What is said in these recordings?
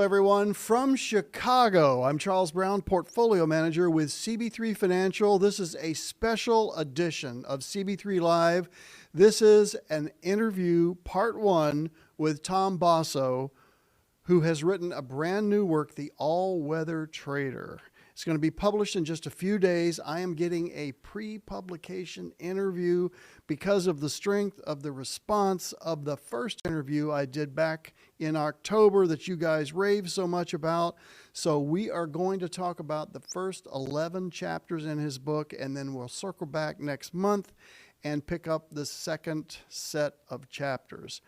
everyone, from Chicago. I'm Charles Brown, Portfolio Manager with CB3 Financial. This is a special edition of CB3 Live. This is an interview, part one, with Tom Basso, who has written a brand new work, The All-Weather Trader. It's going to be published in just a few days. I am getting a pre-publication interview because of the strength of the response of the first interview I did back in October that you guys raved so much about. So we are going to talk about the first 11 chapters in his book, and then we'll circle back next month and pick up the second set of chapters.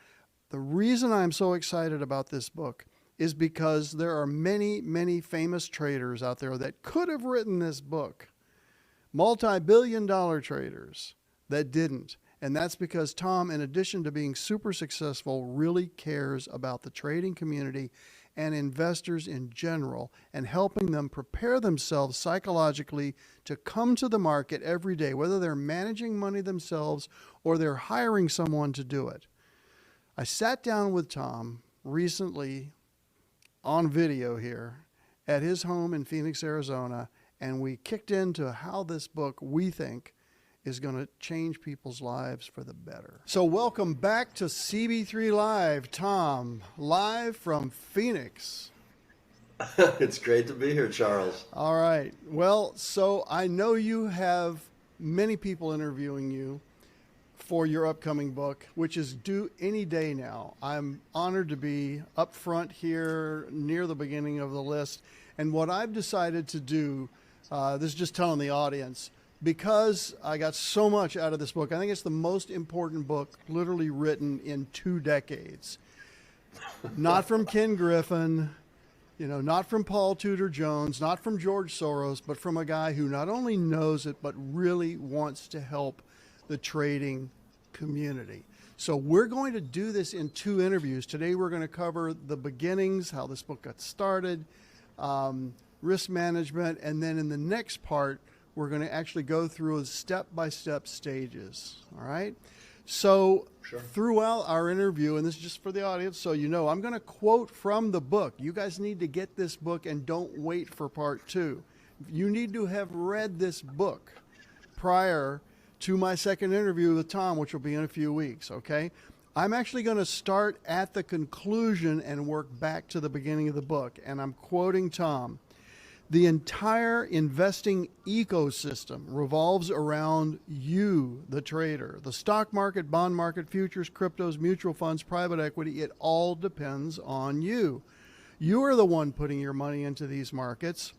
The reason I'm so excited about this book is because there are many, many famous traders out there that could have written this book, multi-billion-dollar traders that didn't. And that's because Tom, in addition to being super successful, really cares about the trading community and investors in general and helping them prepare themselves psychologically to come to the market every day, whether they're managing money themselves or they're hiring someone to do it. I sat down with Tom recently on video here at his home in Phoenix, Arizona, and we kicked into how this book, we think, is going to change people's lives for the better. So welcome back to CB3 Live, Tom, live from Phoenix. It's great to be here, Charles. All right. Well, so I know you have many people interviewing you for your upcoming book, which is due any day now. I'm honored to be up front here near the beginning of the list. And what I've decided to do, this is just telling the audience, because I got so much out of this book, I think it's the most important book literally written in 2 decades. Not from Ken Griffin, not from Paul Tudor Jones, not from George Soros, but from a guy who not only knows it, but really wants to help the trading community. So we're going to do this in 2 interviews. Today we're going to cover the beginnings, how this book got started, risk management, and then in the next part, we're going to actually go through step-by-step stages. All right? So Sure. Throughout our interview, and this is just for the audience, so you know, I'm going to quote from the book. You guys need to get this book and don't wait for part 2. You need to have read this book prior to my second interview with Tom, which will be in a few weeks, okay? I'm actually going to start at the conclusion and work back to the beginning of the book, and I'm quoting Tom. The entire investing ecosystem revolves around you, the trader. The stock market, bond market, futures, cryptos, mutual funds, private equity, it all depends on you. You are the one putting your money into these markets,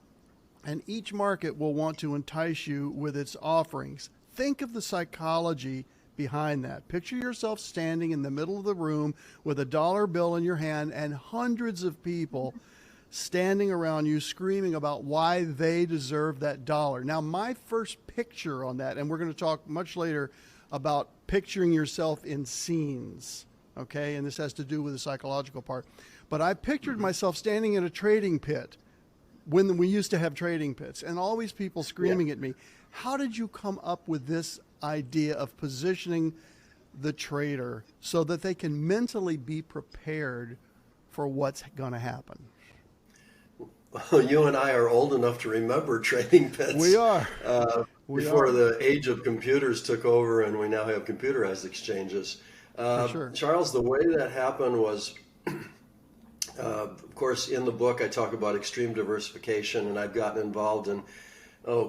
and each market will want to entice you with its offerings. Think of the psychology behind that. Picture yourself standing in the middle of the room with a dollar bill in your hand and hundreds of people standing around you screaming about why they deserve that dollar. Now, my first picture on that, and we're going to talk much later about picturing yourself in scenes, okay? And this has to do with the psychological part. But I pictured myself standing in a trading pit when we used to have trading pits and all these people screaming at me. How did you come up with this idea of positioning the trader so that they can mentally be prepared for what's going to happen? Well, you and I are old enough to remember trading pits. We are. Before the age of computers took over and we now have computerized exchanges. Sure. Charles, the way that happened was, of course, in the book I talk about extreme diversification, and I've gotten involved in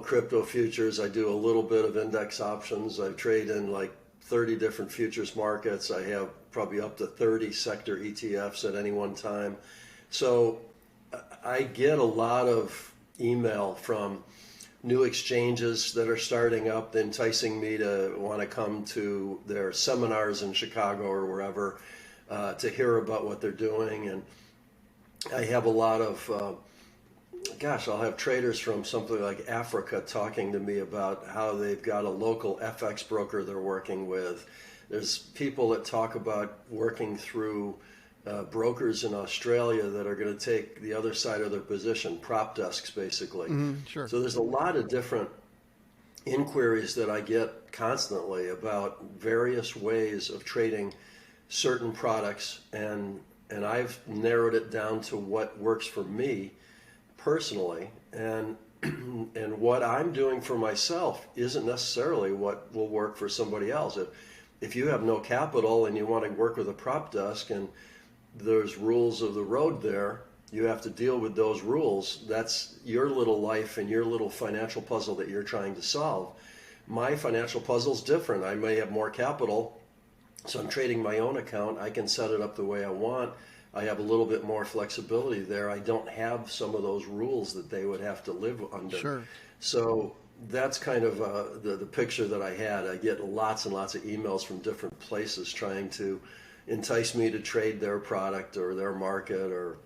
crypto futures. I do a little bit of index options. I trade in like 30 different futures markets. I have probably up to 30 sector ETFs at any one time. So I get a lot of email from new exchanges that are starting up, enticing me to want to come to their seminars in Chicago or wherever to hear about what they're doing. And I have a lot of I'll have traders from something like Africa talking to me about how they've got a local FX broker they're working with. There's people that talk about working through brokers in Australia that are going to take the other side of their position, prop desks basically. Sure. So there's a lot of different inquiries that I get constantly about various ways of trading certain products and and I've narrowed it down to what works for me personally, and and what I'm doing for myself isn't necessarily what will work for somebody else. If you have no capital and you want to work with a prop desk and there's rules of the road there, you have to deal with those rules. That's your little life and your little financial puzzle that you're trying to solve. My financial puzzle is different. I may have more capital, so I'm trading my own account. I can set it up the way I want. I have a little bit more flexibility there. I don't have some of those rules that they would have to live under. Sure. So that's kind of the picture that I had. I get lots and lots of emails from different places trying to entice me to trade their product or their market or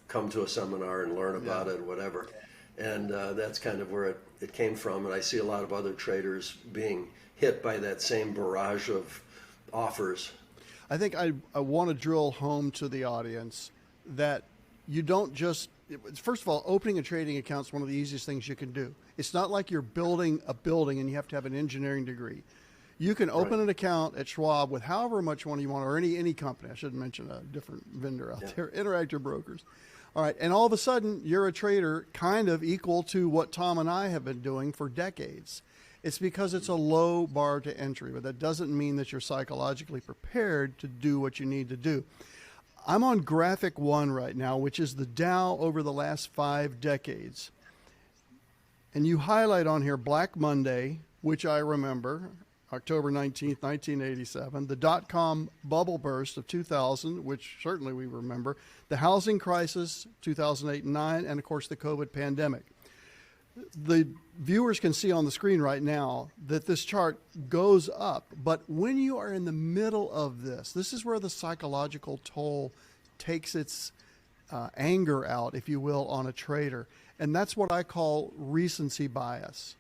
come to a seminar and learn about it, whatever. And that's kind of where it came from. And I see a lot of other traders being hit by that same barrage of offers. I think I want to drill home to the audience that you don't just, first of all, opening a trading account is one of the easiest things you can do. It's not like you're building a building and you have to have an engineering degree. You can open an account at Schwab with however much money you want, or any company. I should mention a different vendor out there, Interactive Brokers. All right, and all of a sudden you're a trader kind of equal to what Tom and I have been doing for decades. It's because it's a low bar to entry, but that doesn't mean that you're psychologically prepared to do what you need to do. I'm on graphic 1 right now, which is the Dow over the last 5 decades. And you highlight on here Black Monday, which I remember, October 19th, 1987, the dot-com bubble burst of 2000, which certainly we remember, the housing crisis, 2008 and 9, and of course the COVID pandemic. The viewers can see on the screen right now that this chart goes up, but when you are in the middle of this is where the psychological toll takes its anger out, if you will, on a trader. And that's what I call recency bias.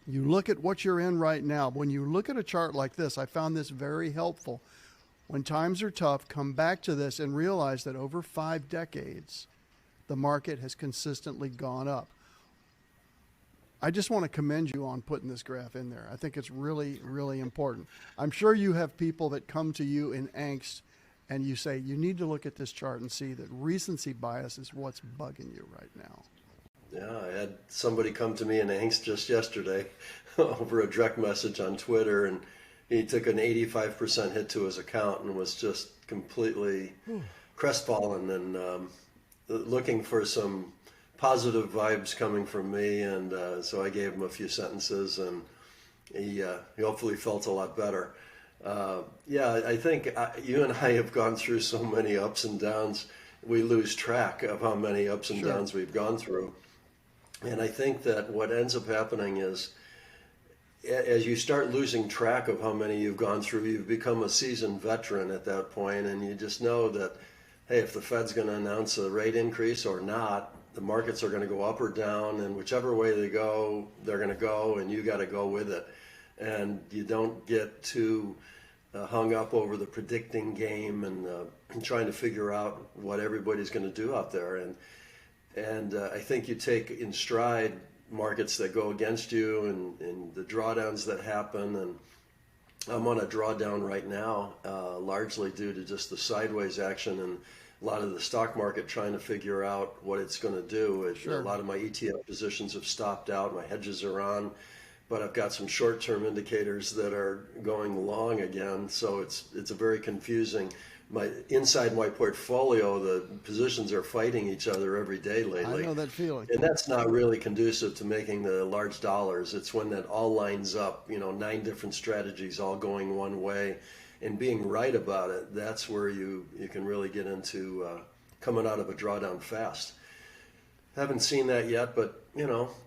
You look at what you're in right now. When you look at a chart like this, I found this very helpful. When times are tough, come back to this and realize that over 5 decades, the market has consistently gone up. I just want to commend you on putting this graph in there. I think it's really, really important. I'm sure you have people that come to you in angst and you say, you need to look at this chart and see that recency bias is what's bugging you right now. Yeah, I had somebody come to me in angst just yesterday over a direct message on Twitter, and he took an 85% hit to his account and was just completely crestfallen and looking for some positive vibes coming from me, and so I gave him a few sentences, and he hopefully felt a lot better. I think you and I have gone through so many ups and downs, we lose track of how many ups and downs we've gone through. And I think that what ends up happening is, as you start losing track of how many you've gone through, you've become a seasoned veteran at that point, and you just know that, hey, if the Fed's going to announce a rate increase or not, the markets are going to go up or down, and whichever way they go, they're going to go, and you got to go with it. And you don't get too hung up over the predicting game and trying to figure out what everybody's going to do out there. And I think you take in stride markets that go against you and the drawdowns that happen. And I'm on a drawdown right now, largely due to just the sideways action and a lot of the stock market trying to figure out what it's going to do. A lot of my ETF positions have stopped out. My hedges are on, but I've got some short-term indicators that are going long again. So it's a very confusing. Inside my portfolio, the positions are fighting each other every day lately. I know that feeling. And that's not really conducive to making the large dollars. It's when that all lines up, 9 different strategies all going one way and being right about it. That's where you can really get into coming out of a drawdown fast. Haven't seen that yet, but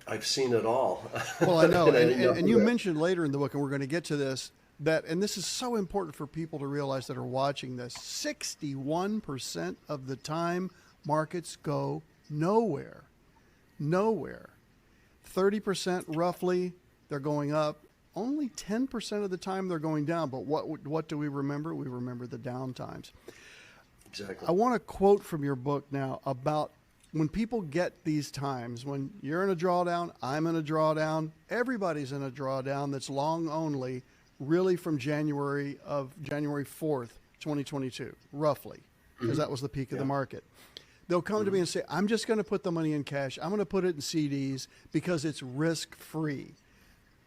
I've seen it all. Well, I know. and you mentioned later in the book, and we're going to get to this, and this is so important for people to realize that are watching this, 61% of the time markets go nowhere. 30% roughly, they're going up. Only 10% of the time they're going down. But what do we remember? We remember the down times. Exactly. I want to quote from your book now about when people get these times, when you're in a drawdown, I'm in a drawdown, everybody's in a drawdown that's long only, really from January 4th, 2022, roughly. because that was the peak of the market. They'll come to me and say, I'm just going to put the money in cash. I'm going to put it in CDs because it's risk-free.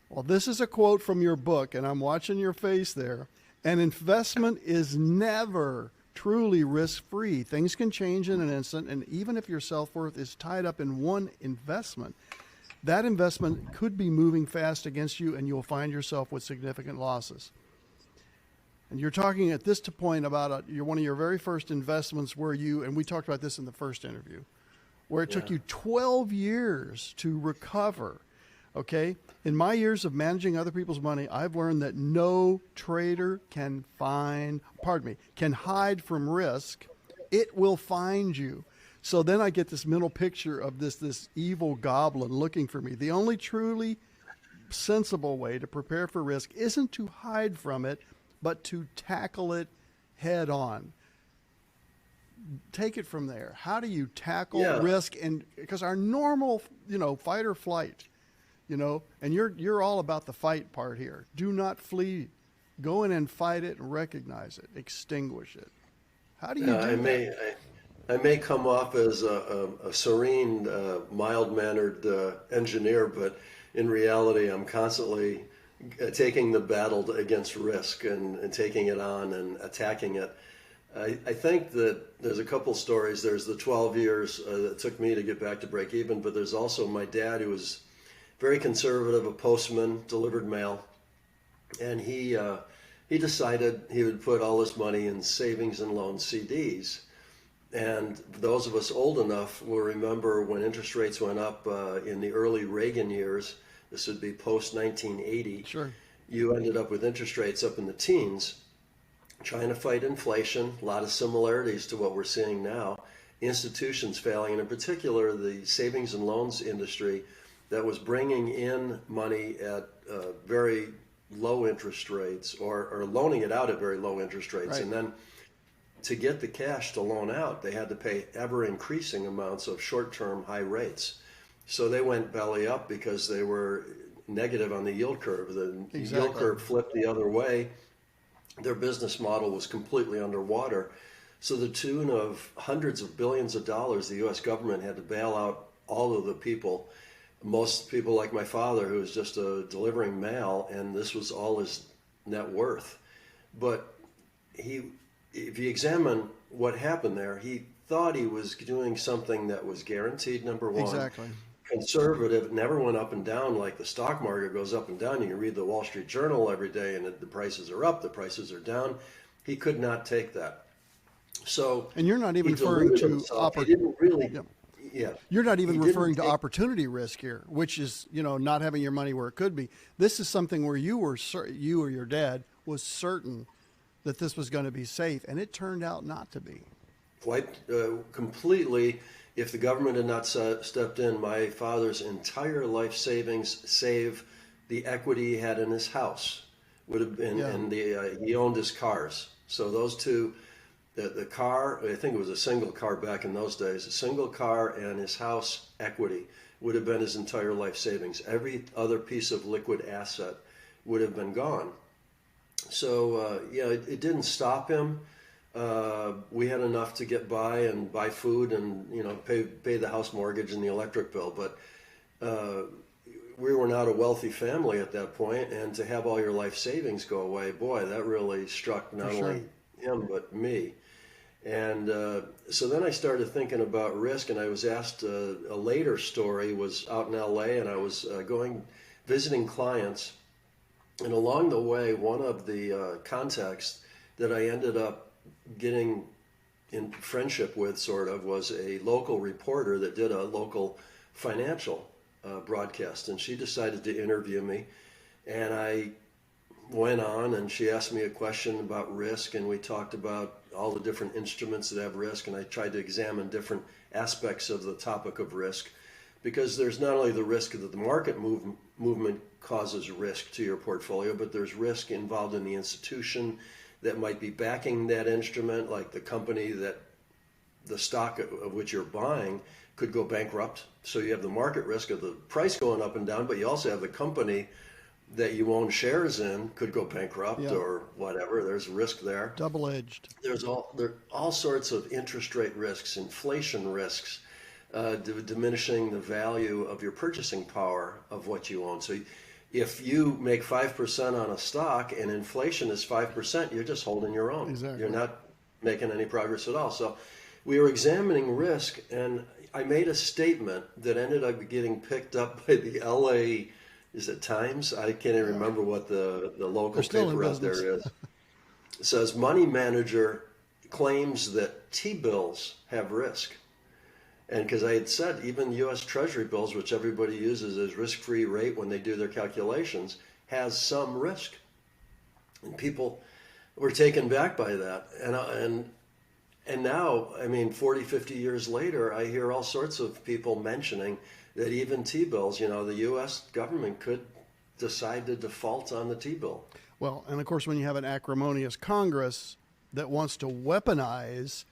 Well, this is a quote from your book, and I'm watching your face there. An investment is never truly risk-free. Things can change in an instant, and even if your self-worth is tied up in one investment, that investment could be moving fast against you, and you'll find yourself with significant losses. And you're talking at this point about one of your very first investments where you, and we talked about this in the first interview, where it took you 12 years to recover. Okay? In my years of managing other people's money, I've learned that no trader can hide from risk. It will find you. So then I get this mental picture of this evil goblin looking for me. The only truly sensible way to prepare for risk isn't to hide from it, but to tackle it head on. Take it from there. How do you tackle risk? And because our normal, fight or flight, and you're all about the fight part here. Do not flee. Go in and fight it and recognize it, extinguish it. How do you do that? I may come off as a serene, mild-mannered engineer, but in reality, I'm constantly taking the battle against risk and taking it on and attacking it. I think that there's a couple stories. There's the 12 years that it took me to get back to break even, but there's also my dad, who was very conservative, a postman, delivered mail, and he decided he would put all his money in savings and loan CDs. And those of us old enough will remember when interest rates went up in the early Reagan years. This would be post-1980. Sure. You ended up with interest rates up in the teens, trying to fight inflation, a lot of similarities to what we're seeing now, institutions failing, and in particular the savings and loans industry that was bringing in money at very low interest rates or loaning it out at very low interest rates. Right. And then to get the cash to loan out, they had to pay ever-increasing amounts of short-term high rates. So they went belly up because they were negative on the yield curve. The yield curve flipped the other way. Their business model was completely underwater. So the tune of hundreds of billions of dollars, the U.S. government had to bail out all of the people, most people like my father, who was just delivering mail, and this was all his net worth. But if you examine what happened there, he thought he was doing something that was guaranteed, number one. Exactly. Conservative, never went up and down like the stock market goes up and down. You can read the Wall Street Journal every day and the prices are up, the prices are down. He could not take that. So, and you're not even referring to You're not even referring to opportunity risk here, which is, not having your money where it could be. This is something where you or your dad was certain that this was going to be safe, and it turned out not to be. Quite completely. If the government had not stepped in, my father's entire life savings, save the equity he had in his house, would have been, and he owned his cars. So those two, the car, I think it was a single car back in those days, a single car and his house equity would have been his entire life savings. Every other piece of liquid asset would have been gone. So, it didn't stop him. We had enough to get by and buy food and, pay the house mortgage and the electric bill. But we were not a wealthy family at that point, and to have all your life savings go away, boy, that really struck not only him but me. And so then I started thinking about risk, and I was asked a later story, was out in LA, and I was visiting clients. And along the way, one of the contacts that I ended up getting in friendship with, sort of, was a local reporter that did a local financial broadcast. And she decided to interview me. And I went on, and she asked me a question about risk, and we talked about all the different instruments that have risk, and I tried to examine different aspects of the topic of risk, because there's not only the risk that the market movement causes risk to your portfolio, but there's risk involved in the institution that might be backing that instrument, like the company that the stock of which you're buying could go bankrupt. So you have the market risk of the price going up and down, but you also have the company that you own shares in could go bankrupt Yeah. or whatever. There's risk there. Double-edged. There are all sorts of interest rate risks, inflation risks, diminishing the value of your purchasing power of what you own. So if you make 5% on a stock and inflation is 5%, you're just holding your own. Exactly. You're not making any progress at all. So we were examining risk, and I made a statement that ended up getting picked up by the LA, is it Times? I can't even remember what the local They're still in paper out business. there is. It says money manager claims that T-bills have risk. And because I had said even U.S. Treasury bills, which everybody uses as risk-free rate when they do their calculations, has some risk. And people were taken back by that. And now, I mean, 40, 50 years later, I hear all sorts of people mentioning that even T-bills, the U.S. government could decide to default on the T-bill. Well, and of course, when you have an acrimonious Congress that wants to weaponize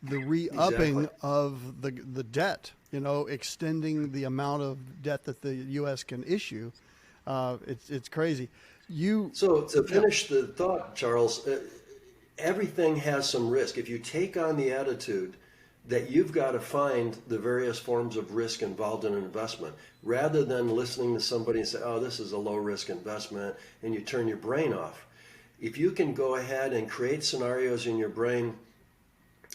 the re-upping Exactly. of the debt, extending the amount of debt that the U.S. can issue, it's crazy. So to finish the thought, Charles, everything has some risk. If you take on the attitude that you've got to find the various forms of risk involved in an investment, rather than listening to somebody and say, oh, this is a low risk investment, and you turn your brain off. If you can go ahead and create scenarios in your brain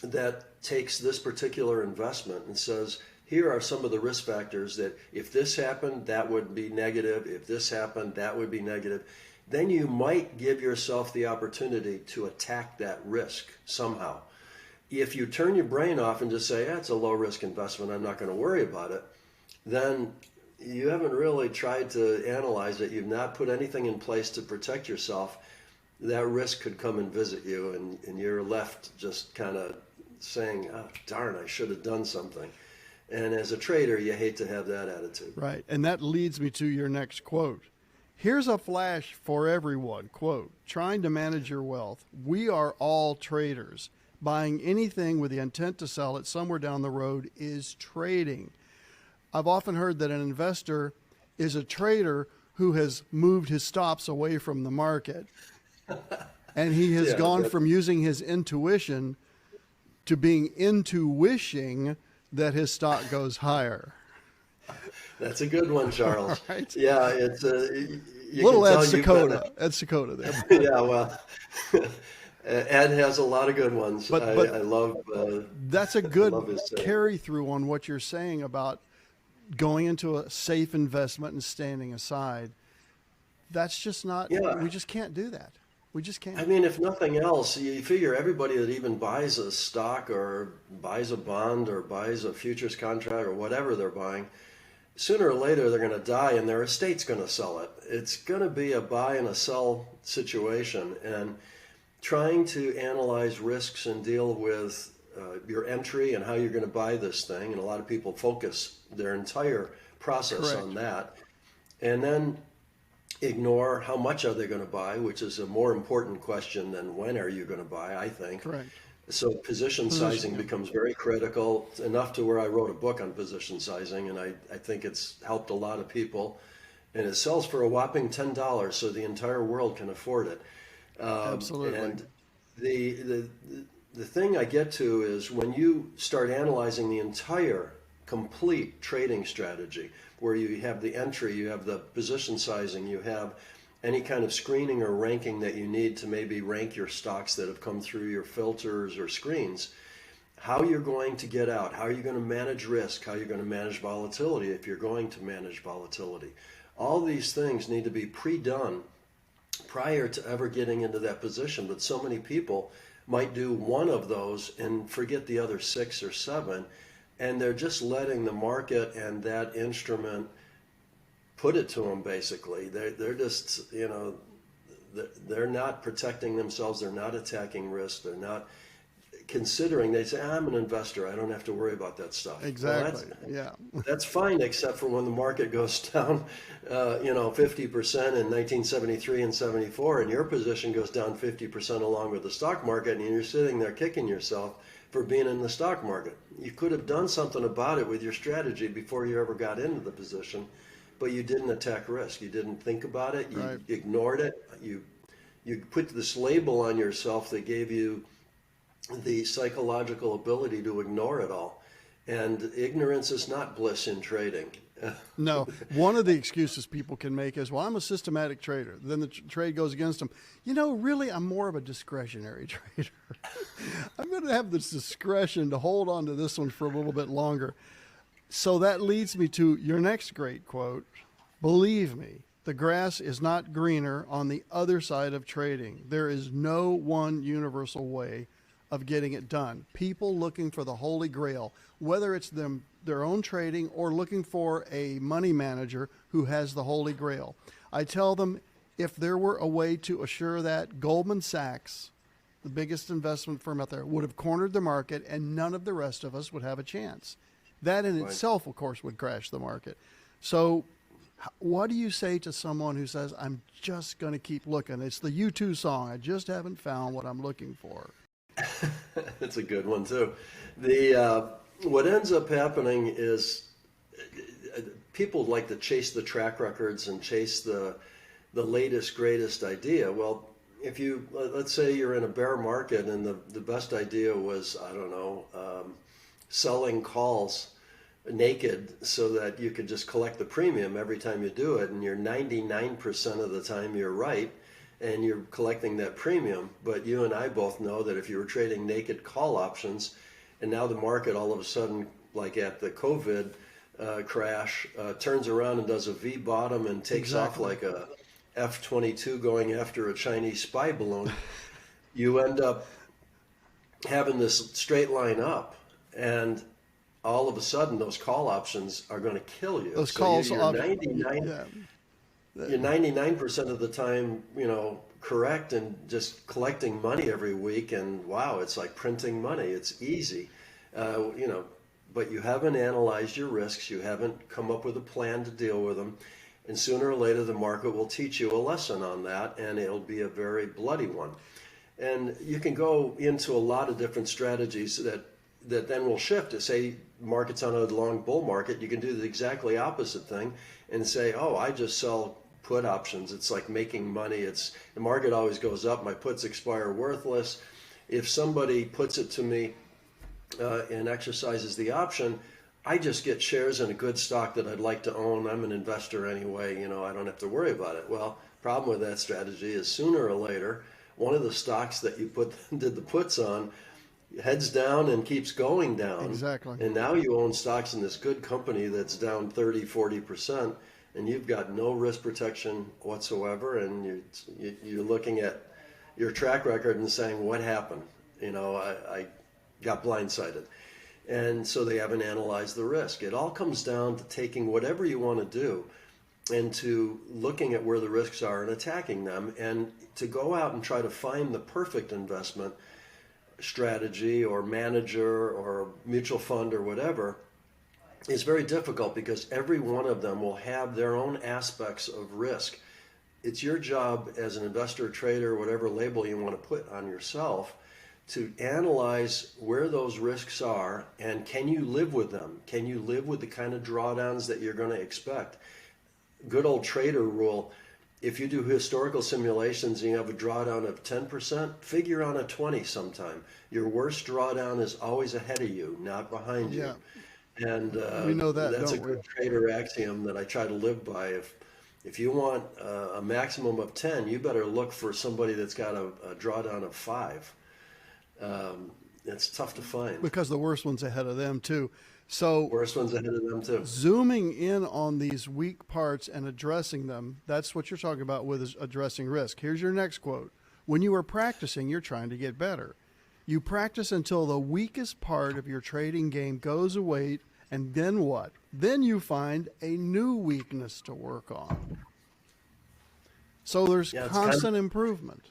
that takes this particular investment and says, here are some of the risk factors that if this happened, that would be negative. If this happened, that would be negative. Then you might give yourself the opportunity to attack that risk somehow. If you turn your brain off and just say, it's a low risk investment, I'm not going to worry about it, then you haven't really tried to analyze it. You've not put anything in place to protect yourself. That risk could come and visit you, and you're left just kind of saying, oh, darn, I should have done something. And as a trader, you hate to have that attitude. Right. And that leads me to your next quote. Here's a flash for everyone. Quote, trying to manage your wealth. We are all traders. Buying anything with the intent to sell it somewhere down the road is trading. I've often heard that an investor is a trader who has moved his stops away from the market. And he has gone from using his intuition to being into wishing that his stock goes higher. That's a good one, Charles. Right. Yeah, it's a Little Ed Sakota. Ed Sakota there. Yeah, well, Ed has a lot of good ones. But I love. That's a I good love his saying. carry through on what you're saying about going into a safe investment and standing aside. That's just not. Yeah. We just can't do that. We just can't. I mean, if nothing else, you figure everybody that even buys a stock or buys a bond or buys a futures contract or whatever they're buying, sooner or later they're going to die and their estate's going to sell it. It's going to be a buy and a sell situation, and trying to analyze risks and deal with your entry and how you're going to buy this thing. And a lot of people focus their entire process Correct. on that, and then ignore how much are they going to buy, which is a more important question than when are you going to buy, I think. Correct. So position sizing becomes very critical, enough to where I wrote a book on position sizing, and I think it's helped a lot of people. And it sells for a whopping $10, so the entire world can afford it. Absolutely. And the thing I get to is when you start analyzing the entire complete trading strategy, where you have the entry, you have the position sizing, you have any kind of screening or ranking that you need to maybe rank your stocks that have come through your filters or screens, how you're going to get out, how you're going to manage risk, how you're going to manage volatility if you're going to manage volatility. All these things need to be pre-done prior to ever getting into that position. But so many people might do one of those and forget the other 6 or 7, and they're just letting the market and that instrument put it to them. Basically, they're just, they're not protecting themselves. They're not attacking risk. They're not considering. They say, I'm an investor, I don't have to worry about that stuff. Exactly. Well, that's fine, except for when the market goes down 50% in 1973 and 74, and your position goes down 50% along with the stock market, and you're sitting there kicking yourself for being in the stock market. You could have done something about it with your strategy before you ever got into the position, but you didn't attack risk. You didn't think about it. You Right. ignored it. You put this label on yourself that gave you the psychological ability to ignore it all. And ignorance is not bliss in trading. No, one of the excuses people can make is, well, I'm a systematic trader. Then the trade goes against them. Really, I'm more of a discretionary trader. I'm going to have this discretion to hold on to this one for a little bit longer. So that leads me to your next great quote. Believe me, the grass is not greener on the other side of trading. There is no one universal way of getting it done. People looking for the holy grail, whether it's their own trading or looking for a money manager who has the holy grail. I tell them, if there were a way to assure that, Goldman Sachs, the biggest investment firm out there, would have cornered the market and none of the rest of us would have a chance. That in itself, of course, would crash the market. So what do you say to someone who says, I'm just going to keep looking? It's the U2 song, I just haven't found what I'm looking for. That's a good one too. What ends up happening is people like to chase the track records and chase the latest, greatest idea. Well, if let's say you're in a bear market and the best idea was, I don't know, selling calls naked so that you could just collect the premium every time you do it, and you're 99% of the time you're right, and you're collecting that premium. But you and I both know that if you were trading naked call options, and now the market all of a sudden, like at the COVID crash, turns around and does a V bottom and takes off like a F-22 going after a Chinese spy balloon, you end up having this straight line up, and all of a sudden those call options are going to kill you. Those so calls you're 99% of the time, correct, and just collecting money every week. And wow, it's like printing money. It's easy, but you haven't analyzed your risks. You haven't come up with a plan to deal with them. And sooner or later, the market will teach you a lesson on that, and it'll be a very bloody one. And you can go into a lot of different strategies that then will shift. To say market's on a long bull market, you can do the exactly opposite thing and say, oh, I just sell put options. It's like making money. The market always goes up. My puts expire worthless. If somebody puts it to me and exercises the option, I just get shares in a good stock that I'd like to own. I'm an investor anyway. I don't have to worry about it. Well, problem with that strategy is sooner or later, one of the stocks that you did the puts on heads down and keeps going down. Exactly. And now you own stocks in this good company that's down 30, 40%, and you've got no risk protection whatsoever. And you're looking at your track record and saying, what happened? I got blindsided. And so they haven't analyzed the risk. It all comes down to taking whatever you want to do and to looking at where the risks are and attacking them, and to go out and try to find the perfect investment strategy or manager or mutual fund or whatever is very difficult, because every one of them will have their own aspects of risk. It's your job as an investor, trader, whatever label you want to put on yourself, to analyze where those risks are, and can you live with them? Can you live with the kind of drawdowns that you're going to expect? Good old trader rule: if you do historical simulations and you have a drawdown of 10%, figure on a 20 sometime. Your worst drawdown is always ahead of you, not behind you. And we know that's a good trader axiom that I try to live by. If you want a maximum of 10, you better look for somebody that's got a drawdown of 5. It's tough to find. Because the worst one's ahead of them too. So worst one's ahead of them too. Zooming in on these weak parts and addressing them, that's what you're talking about with addressing risk. Here's your next quote. When you are practicing, you're trying to get better. You practice until the weakest part of your trading game goes away, and then what? Then you find a new weakness to work on. So there's constant improvement.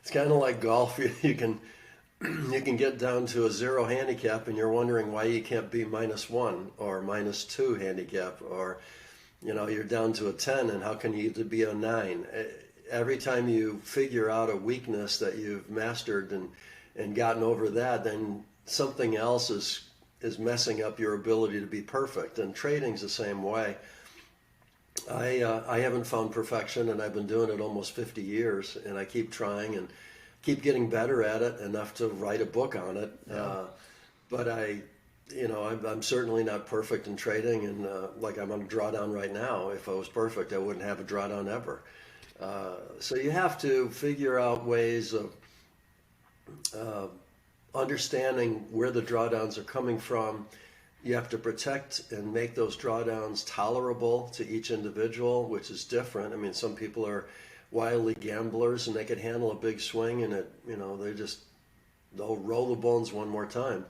It's kind of like golf. You can get down to a 0 handicap and you're wondering why you can't be -1 or -2 handicap, or you're down to a 10 and how can you be a 9? Every time you figure out a weakness that you've mastered and gotten over that, then something else is messing up your ability to be perfect. And trading's the same way. I haven't found perfection, and I've been doing it almost 50 years, and I keep trying and keep getting better at it enough to write a book on it. But I'm certainly not perfect in trading, and like I'm on a drawdown right now. If I was perfect, I wouldn't have a drawdown ever. So you have to figure out ways of uh, understanding where the drawdowns are coming from. You have to protect and make those drawdowns tolerable to each individual, which is different. I mean, some people are wily gamblers and they can handle a big swing, and they'll roll the bones one more time.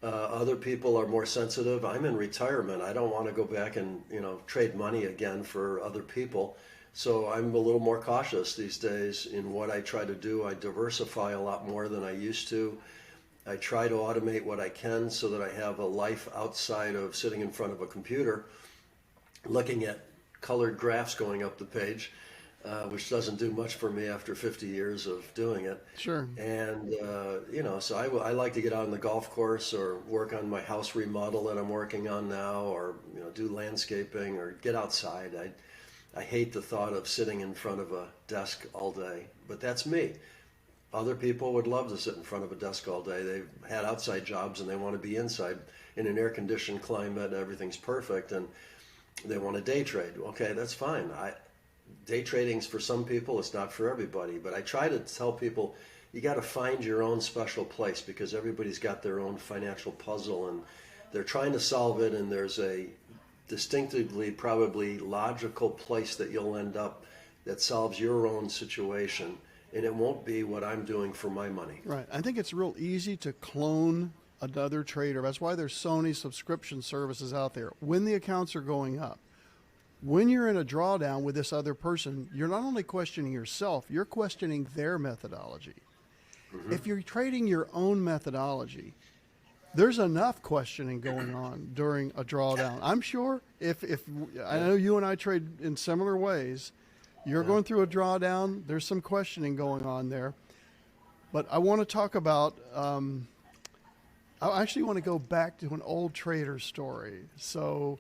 Other people are more sensitive. I'm in retirement. I don't want to go back and trade money again for other people. So I'm a little more cautious these days in what I try to do. I diversify a lot more than I used to. I try to automate what I can so that I have a life outside of sitting in front of a computer, looking at colored graphs going up the page, which doesn't do much for me after 50 years of doing it. Sure. And, so I like to get out on the golf course or work on my house remodel that I'm working on now, or, do landscaping or get outside. I hate the thought of sitting in front of a desk all day, but that's me. Other people would love to sit in front of a desk all day. They've had outside jobs and they want to be inside in an air-conditioned climate. Everything's perfect, and they want to day trade. Okay, that's fine. Day trading's for some people. It's not for everybody. But I try to tell people you got to find your own special place, because everybody's got their own financial puzzle and they're trying to solve it. And there's a distinctively, probably logical place that you'll end up that solves your own situation. And it won't be what I'm doing for my money. Right. I think it's real easy to clone another trader. That's why there's so many subscription services out there when the accounts are going up. When you're in a drawdown with this other person, you're not only questioning yourself, you're questioning their methodology. Mm-hmm. If you're trading your own methodology, there's enough questioning going on during a drawdown. I'm sure if I know you and I trade in similar ways, you're going through a drawdown, there's some questioning going on there. But I want to talk about, I actually want to go back to an old trader story. So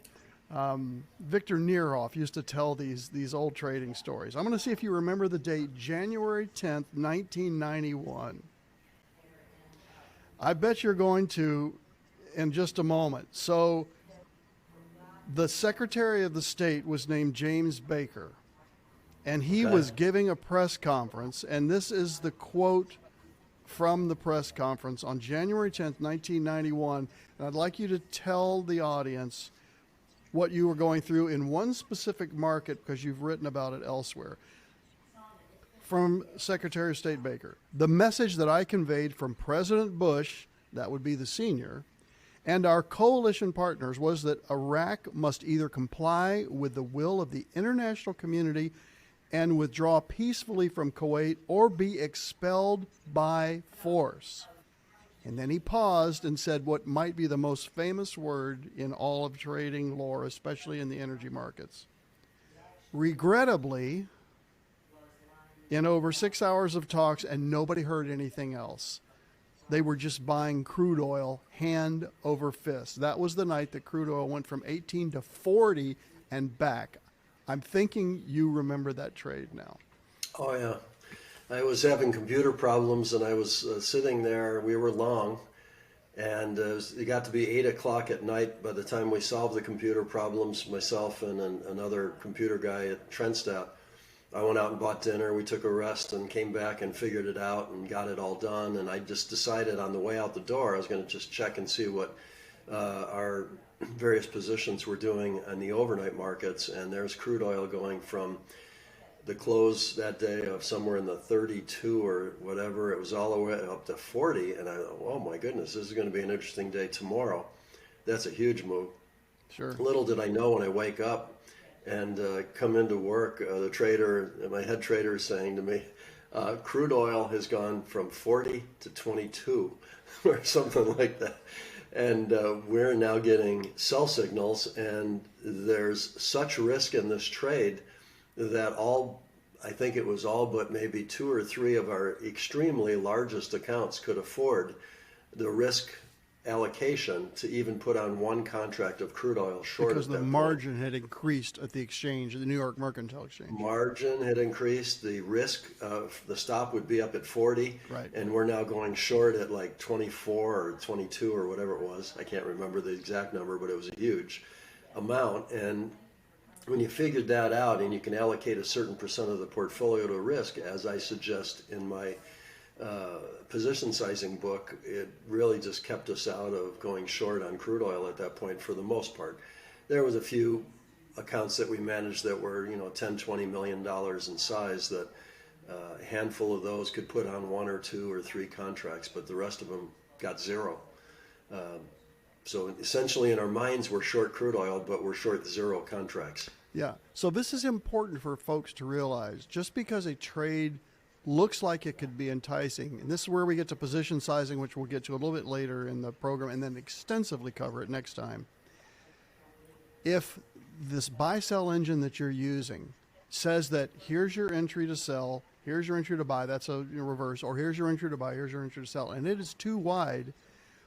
Victor Neerhoff used to tell these old trading stories. I'm going to see if you remember the date, January 10th, 1991. I bet you're going to in just a moment. So the Secretary of the State was named James Baker. And he was giving a press conference, and this is the quote from the press conference on January 10th, 1991. And I'd like you to tell the audience what you were going through in one specific market, because you've written about it elsewhere. From Secretary of State Baker: the message that I conveyed from President Bush, that would be the senior, and our coalition partners was that Iraq must either comply with the will of the international community and withdraw peacefully from Kuwait, or be expelled by force. And then he paused and said what might be the most famous word in all of trading lore, especially in the energy markets. Regrettably, in over 6 hours of talks, and nobody heard anything else, they were just buying crude oil hand over fist. That was the night that crude oil went from 18 to 40 and back. I'm thinking you remember that trade now. Oh, yeah. I was having computer problems, and I was sitting there. We were long, and it got to be 8 o'clock at night by the time we solved the computer problems, myself and another computer guy at Trenstadt. I went out and bought dinner. We took a rest and came back and figured it out and got it all done. And I just decided on the way out the door I was going to just check and see what our various positions were doing in the overnight markets. And there's crude oil going from the close that day of somewhere in the 32 or whatever. It was all the way up to 40. And I thought, oh my goodness, this is going to be an interesting day tomorrow. That's a huge move. Sure. Little did I know when I wake up and come into work, the trader, my head trader, is saying to me, crude oil has gone from 40 to 22 or something like that. And we're now getting sell signals, and there's such risk in this trade that I think it was all but maybe 2 or 3 of our extremely largest accounts could afford the risk allocation to even put on one contract of crude oil short Because at the that point. margin had increased at the exchange, the New York Mercantile Exchange. Margin had increased. The risk of the stop would be up at 40, Right. and we're now going short at like 24 or 22 or whatever it was. I can't remember the exact number, but it was a huge amount. And when you figured that out and you can allocate a certain percent of the portfolio to risk, as I suggest in my position sizing book, it really just kept us out of going short on crude oil at that point for the most part. There was a few accounts that we managed that were, you know, $10-20 million in size, that a handful of those could put on 1 or 2 or 3 contracts, but the rest of them got zero. So essentially in our minds we're short crude oil, but we're short 0 contracts. Yeah. So this is important for folks to realize. Just because a trade looks like it could be enticing, and this is where we get to position sizing, which we'll get to a little bit later in the program and then extensively cover it next time. If this buy-sell engine that you're using says that here's your entry to sell, here's your entry to buy, that's a reverse, or here's your entry to buy, here's your entry to sell, and it is too wide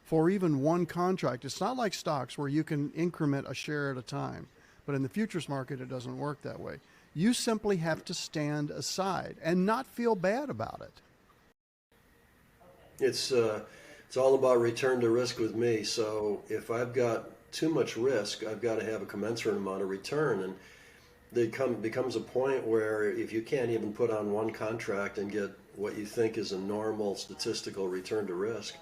for even one contract. It's not like stocks where you can increment a share at a time. But in the futures market, it doesn't work that way. You simply have to stand aside and not feel bad about it. It's all about return to risk with me. So if I've got too much risk, I've got to have a commensurate amount of return. And becomes a point where if you can't even put on one contract and get what you think is a normal statistical return to risk,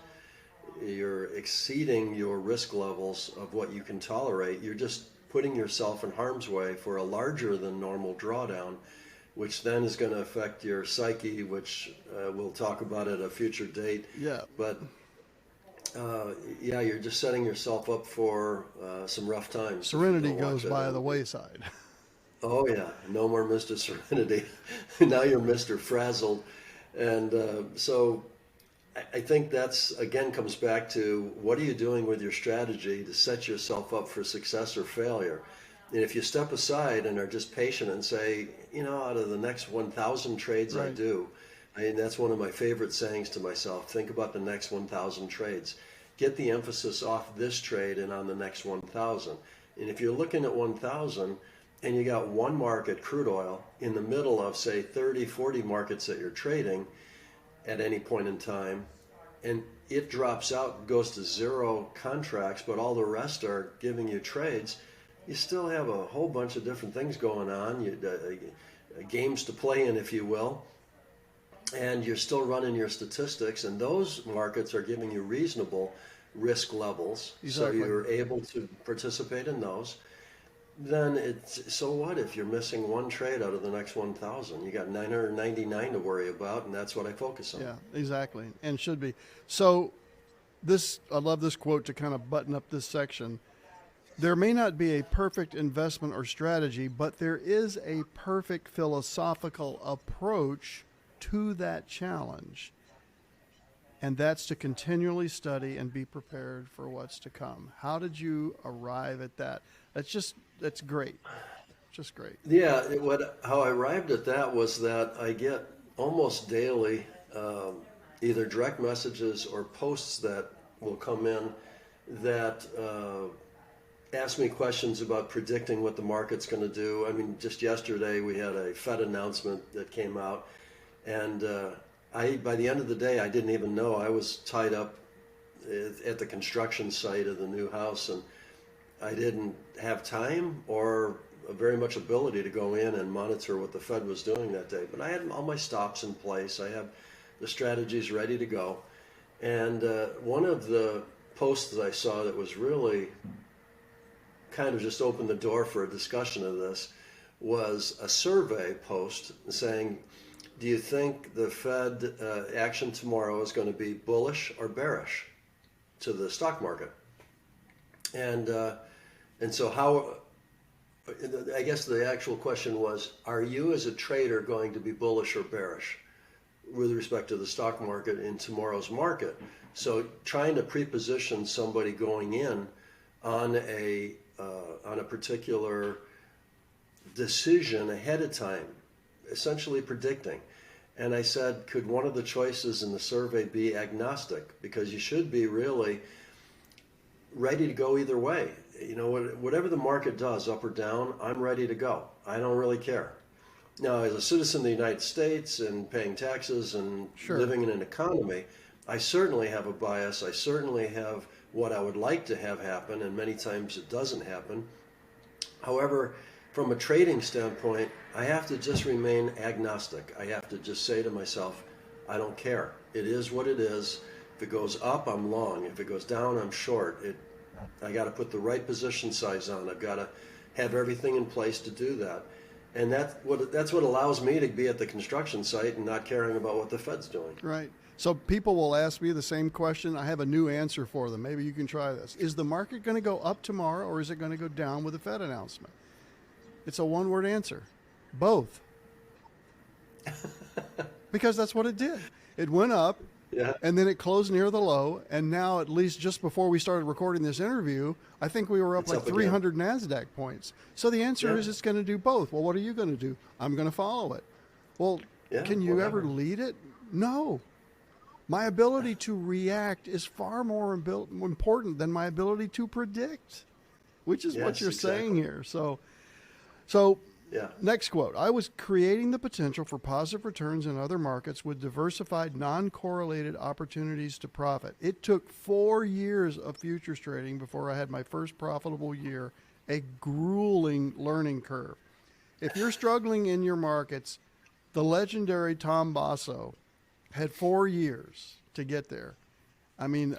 you're exceeding your risk levels of what you can tolerate. You're just putting yourself in harm's way for a larger than normal drawdown, which then is going to affect your psyche, which we'll talk about at a future date. Yeah. But yeah, you're just setting yourself up for some rough times. Serenity goes by the wayside. Oh yeah, no more Mr. Serenity. Now you're Mr. Frazzled. And so I think that's, again, comes back to what are you doing with your strategy to set yourself up for success or failure. And if you step aside and are just patient and say, you know, out of the next 1,000 trades I do, that's one of my favorite sayings to myself, think about the next 1,000 trades. Get the emphasis off this trade and on the next 1,000. And if you're looking at 1,000 and you got one market, crude oil, in the middle of, say, 30, 40 markets that you're trading at any point in time, and it drops out, goes to 0 contracts, but all the rest are giving you trades, you still have a whole bunch of different things going on, games to play in, if you will, and you're still running your statistics, and those markets are giving you reasonable risk levels. Exactly. So you're able to participate in those. Then it's, so what if you're missing one trade out of the next 1,000? You got 999 to worry about, and that's what I focus on. Yeah, exactly, and should be. So this, I love this quote to kind of button up this section. There may not be a perfect investment or strategy, but there is a perfect philosophical approach to that challenge. And that's to continually study and be prepared for what's to come. How did you arrive at that? That's great. Just great. Yeah, how I arrived at that was that I get almost daily either direct messages or posts that will come in that ask me questions about predicting what the market's going to do. I mean, just yesterday we had a Fed announcement that came out, and by the end of the day, I didn't even know. I was tied up at the construction site of the new house, and I didn't have time or very much ability to go in and monitor what the Fed was doing that day. But I had all my stops in place. I have the strategies ready to go. And one of the posts that I saw that was really kind of just opened the door for a discussion of this was a survey post saying, do you think the Fed action tomorrow is going to be bullish or bearish to the stock market? And so how, I guess the actual question was, are you as a trader going to be bullish or bearish with respect to the stock market in tomorrow's market? So trying to pre-position somebody going in on a particular decision ahead of time, essentially predicting. And I said, could one of the choices in the survey be agnostic? Because you should be really ready to go either way. You know, whatever the market does, up or down, I'm ready to go. I don't really care. Now, as a citizen of the United States and paying taxes and Sure. living in an economy, I certainly have a bias. I certainly have what I would like to have happen, and many times it doesn't happen. However, from a trading standpoint, I have to just remain agnostic. I have to just say to myself, I don't care. It is what it is. If it goes up, I'm long. If it goes down, I'm short. I got to put the right position size on. I've got to have everything in place to do that. And that's what allows me to be at the construction site and not caring about what the Fed's doing. Right. So people will ask me the same question. I have a new answer for them. Maybe you can try this. Is the market going to go up tomorrow, or is it going to go down with the Fed announcement? It's a one-word answer. Both. Because that's what it did. It went up, Yeah. and then it closed near the low, and now, at least just before we started recording this interview, I think we were up It's like up again. 300 NASDAQ points. So the answer Yeah. is it's going to do both. Well, what are you going to do? I'm going to follow it. Well, Yeah, can you whatever. ever lead it? No. My ability to react is far more important than my ability to predict, which is what Yes, you're saying exactly. here. Yeah. Next quote. I was creating the potential for positive returns in other markets with diversified, non-correlated opportunities to profit. It took 4 years of futures trading before I had my first profitable year, a grueling learning curve. If you're struggling in your markets, the legendary Tom Basso had 4 years to get there. I mean,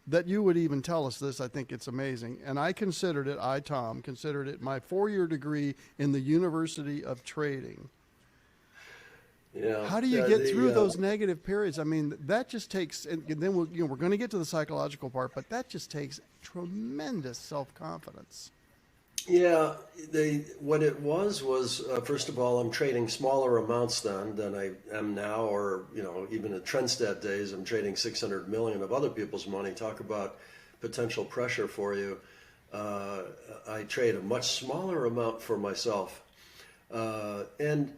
that you would even tell us this, I think it's amazing. And Tom, considered it my 4-year degree in the University of Trading. Yeah. How do you get through those negative periods? I mean, that just takes, and then we're going to get to the psychological part, but that just takes tremendous self-confidence. Yeah, what it was first of all, I'm trading smaller amounts then than I am now, or even at Trendstat days, I'm trading 600 million of other people's money. Talk about potential pressure for you. I trade a much smaller amount for myself, and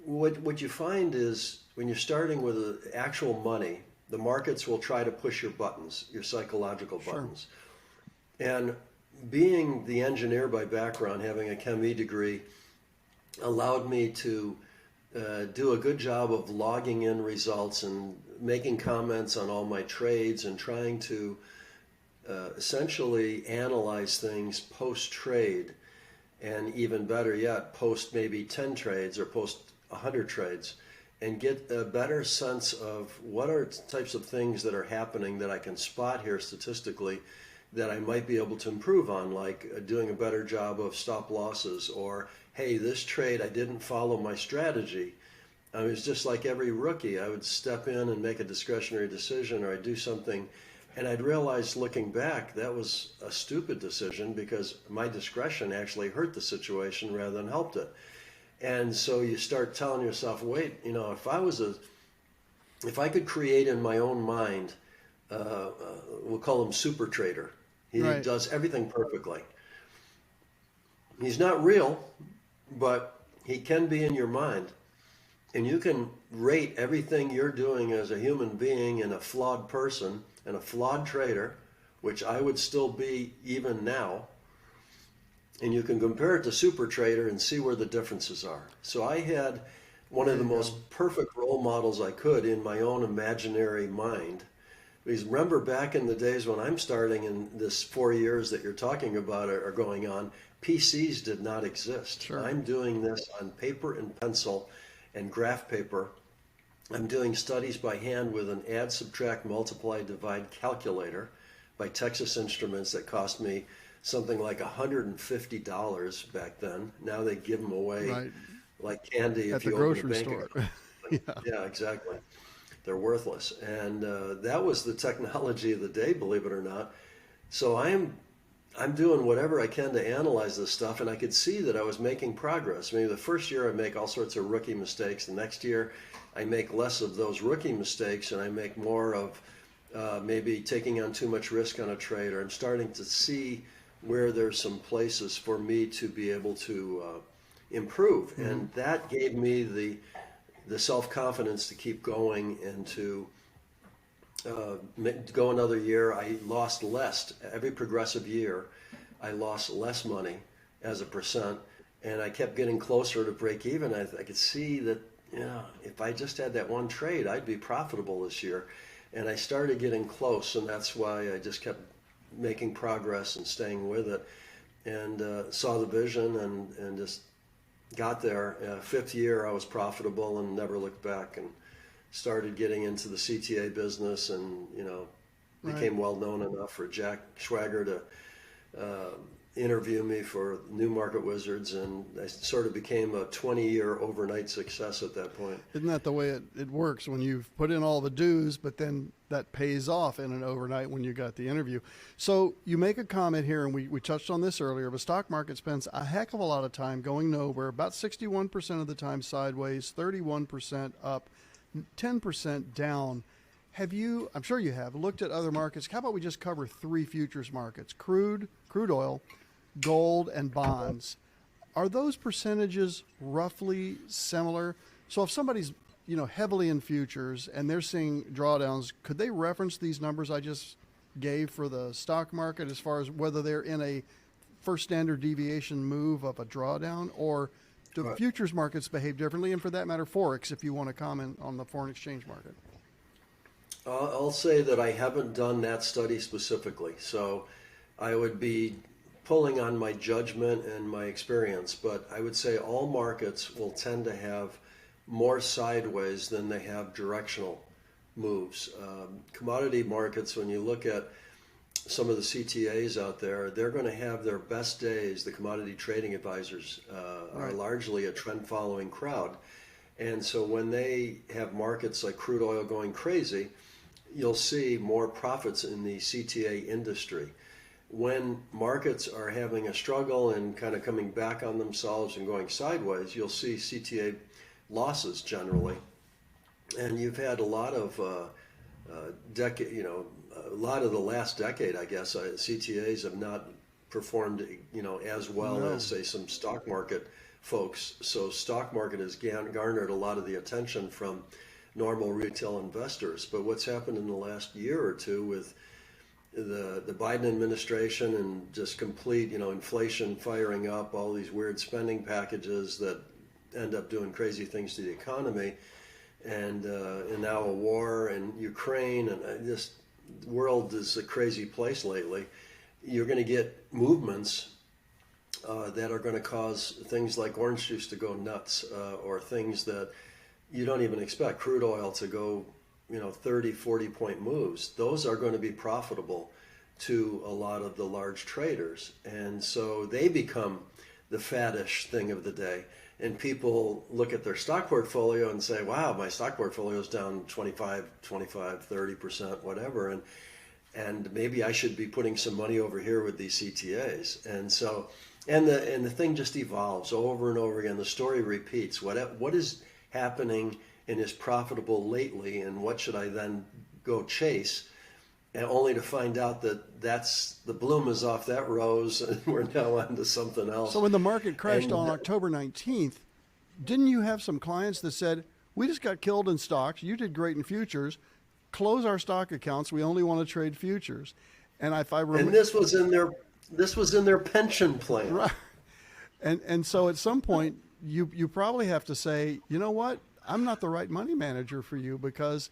what you find is when you're starting with actual money, the markets will try to push your buttons, your psychological buttons, and being the engineer by background, having a Chem E degree, allowed me to do a good job of logging in results and making comments on all my trades and trying to essentially analyze things post-trade, and even better yet, post maybe 10 trades or post 100 trades, and get a better sense of what are types of things that are happening that I can spot here statistically that I might be able to improve on, like doing a better job of stop losses, or, hey, this trade, I didn't follow my strategy. I mean, it's just like every rookie. I would step in and make a discretionary decision, or I'd do something, and I'd realize looking back, that was a stupid decision because my discretion actually hurt the situation rather than helped it. And so you start telling yourself, wait, if I could create in my own mind, we'll call him super trader. He Right. does everything perfectly. He's not real, but he can be in your mind. And you can rate everything you're doing as a human being and a flawed person and a flawed trader, which I would still be even now. And you can compare it to super trader and see where the differences are. So I had one of the most perfect role models I could in my own imaginary mind. Because remember, back in the days when I'm starting, in this 4 years that you're talking about are going on, PCs did not exist. Sure. I'm doing this on paper and pencil and graph paper. I'm doing studies by hand with an add, subtract, multiply, divide calculator by Texas Instruments that cost me something like $150 back then. Now they give them away Right. like candy At if the you open a grocery bank store. account. Yeah, exactly. They're worthless. And that was the technology of the day, believe it or not. So I'm doing whatever I can to analyze this stuff, and I could see that I was making progress. Maybe the first year I make all sorts of rookie mistakes. The next year I make less of those rookie mistakes, and I make more of maybe taking on too much risk on a trade, or I'm starting to see where there's some places for me to be able to improve. Mm-hmm. And that gave me the self-confidence to keep going and to go another year, I lost less. Every progressive year, I lost less money as a percent, and I kept getting closer to break even. I could see that, if I just had that one trade, I'd be profitable this year. And I started getting close, and that's why I just kept making progress and staying with it, and saw the vision and just got there. Fifth year, I was profitable and never looked back, and started getting into the CTA business, and became well known enough for Jack Schwager to interview me for New Market Wizards, and I sort of became a 20-year overnight success at that point. Isn't that the way it works when you've put in all the dues, but then that pays off in an overnight when you got the interview? So you make a comment here, and we touched on this earlier, but stock market spends a heck of a lot of time going nowhere, about 61% of the time sideways, 31% up, 10% down. Have you, I'm sure you have, looked at other markets? How about we just cover three futures markets: crude oil, gold, and bonds. Are those percentages roughly similar? So if somebody's heavily in futures and they're seeing drawdowns, could they reference these numbers I just gave for the stock market as far as whether they're in a first standard deviation move of a drawdown, or do futures markets behave differently? And for that matter, Forex, if you want to comment on the foreign exchange market. I'll say that I haven't done that study specifically, so I would be pulling on my judgment and my experience, but I would say all markets will tend to have more sideways than they have directional moves. Commodity markets, when you look at some of the CTAs out there, they're going to have their best days. The commodity trading advisors are largely a trend following crowd. And so when they have markets like crude oil going crazy, you'll see more profits in the CTA industry. When markets are having a struggle and kind of coming back on themselves and going sideways, you'll see CTA losses generally. And you've had a lot of a lot of the last decade, I guess, CTAs have not performed, as well as, say, some stock market folks. So stock market has garnered a lot of the attention from normal retail investors. But what's happened in the last year or two with the Biden administration and just complete, inflation firing up, all these weird spending packages that end up doing crazy things to the economy, and now a war in Ukraine, and this world is a crazy place lately. You're going to get movements that are going to cause things like orange juice to go nuts, or things that you don't even expect. Crude oil to go 30, 40 point moves. Those are going to be profitable to a lot of the large traders. And so they become the faddish thing of the day. And people look at their stock portfolio and say, wow, my stock portfolio is down 25, 30%, whatever. And maybe I should be putting some money over here with these CTAs. And so, and the thing just evolves over and over again. The story repeats. What is happening and is profitable lately, and what should I then go chase, and only to find out that that's the bloom is off that rose and we're now on to something else. So when the market crashed on October 19th, didn't you have some clients that said, we just got killed in stocks, you did great in futures, close our stock accounts, we only want to trade futures? And if I remember, and this was in their pension plan. Right. And so at some point you probably have to say, you know what, I'm not the right money manager for you, because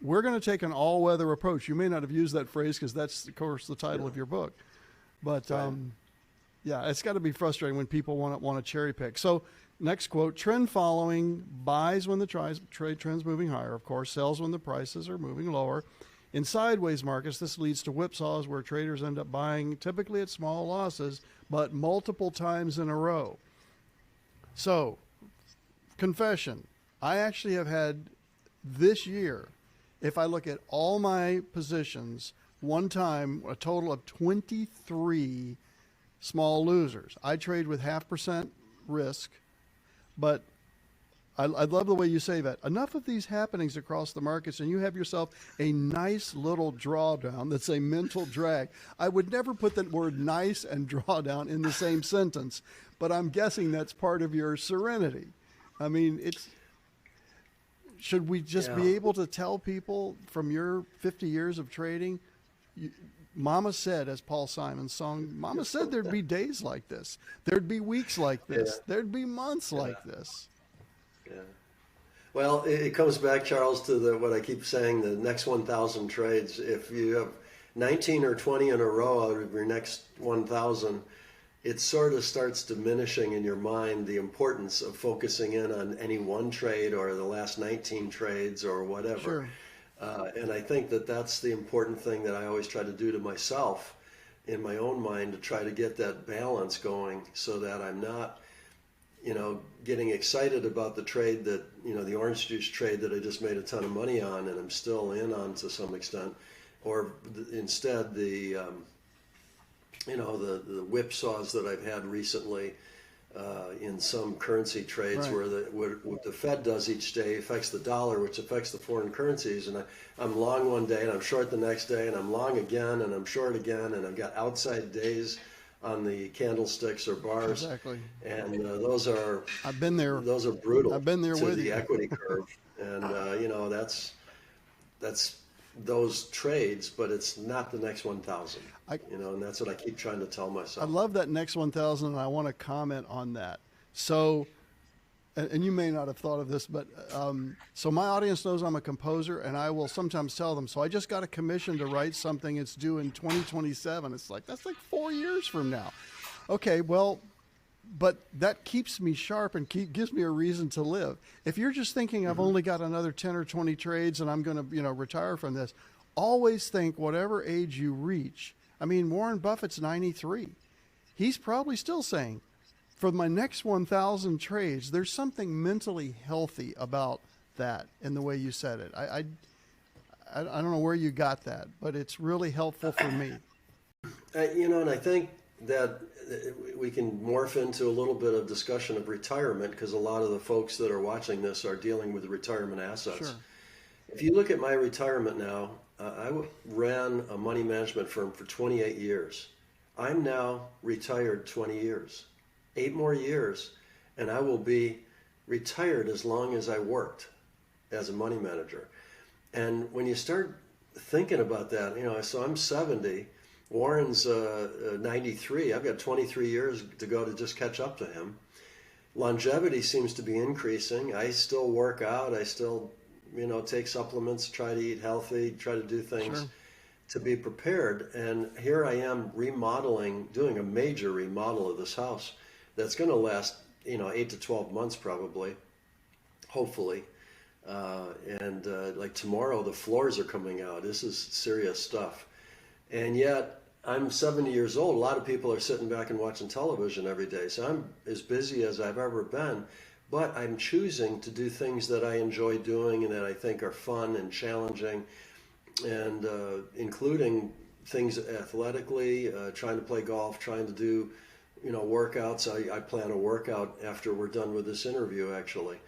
we're going to take an all-weather approach. You may not have used that phrase because that's, of course, the title of your book. But, yeah, it's got to be frustrating when people want to cherry pick. So next quote: trend following, buys when the trade trend's moving higher, of course, sells when the prices are moving lower. In sideways markets, this leads to whipsaws where traders end up buying typically at small losses, but multiple times in a row. So, confession, I actually have had this year, if I look at all my positions, one time, a total of 23 small losers. I trade with 0.5% risk, but I love the way you say that. Enough of these happenings across the markets, and you have yourself a nice little drawdown that's a mental drag. I would never put the word nice and drawdown in the same sentence, but I'm guessing that's part of your serenity. I mean, should we just Yeah. be able to tell people from your 50 years of trading, Mama said, as Paul Simon's song, Mama said there'd be days like this. There'd be weeks like this. Yeah. There'd be months Yeah. like this. Yeah. Well, it comes back, Charles, to what I keep saying, the next 1,000 trades. If you have 19 or 20 in a row out of your next 1,000, it sort of starts diminishing in your mind the importance of focusing in on any one trade or the last 19 trades or whatever. Sure. And I think that that's the important thing that I always try to do to myself in my own mind, to try to get that balance going so that I'm not, getting excited about the trade that, the orange juice trade that I just made a ton of money on and I'm still in on to some extent, or instead the whipsaws that I've had recently in some currency trades, Right. where what the Fed does each day affects the dollar, which affects the foreign currencies. And I'm long one day and I'm short the next day and I'm long again and I'm short again, and I've got outside days on the candlesticks or bars. Exactly. And those are I've been there. those are brutal I've been there to with the you. equity curve. And that's those trades, but it's not the next 1,000. And that's what I keep trying to tell I myself. love that next 1,000, and I want to comment on that. So, and you may not have thought of this, but so my audience knows I'm a composer, and I will sometimes tell them, so I just got a commission to write something. It's due in 2027. It's like, that's like 4 years from now. Okay, well, but that keeps me sharp and gives me a reason to live. If you're just thinking I've only got another 10 or 20 trades and I'm going to, retire from this, always think whatever age you reach. I mean, Warren Buffett's 93. He's probably still saying, for my next 1,000 trades, there's something mentally healthy about that in the way you said it. I don't know where you got that, but it's really helpful for me. And I think that we can morph into a little bit of discussion of retirement, because a lot of the folks that are watching this are dealing with retirement assets. Sure. If you look at my retirement now, I ran a money management firm for 28 years. I'm now retired 20 years. 8 more years, and I will be retired as long as I worked as a money manager. And when you start thinking about that, so I'm 70, Warren's 93. I've got 23 years to go to just catch up to him. Longevity seems to be increasing. I still work out. I still, take supplements, try to eat healthy, try to do things to be prepared. And here I am doing a major remodel of this house that's going to last, 8 to 12 months probably, hopefully. And like tomorrow, the floors are coming out. This is serious stuff. And yet, I'm 70 years old. A lot of people are sitting back and watching television every day. So I'm as busy as I've ever been. But I'm choosing to do things that I enjoy doing and that I think are fun and challenging, and including things athletically, trying to play golf, trying to do, workouts. I plan a workout after we're done with this interview, actually.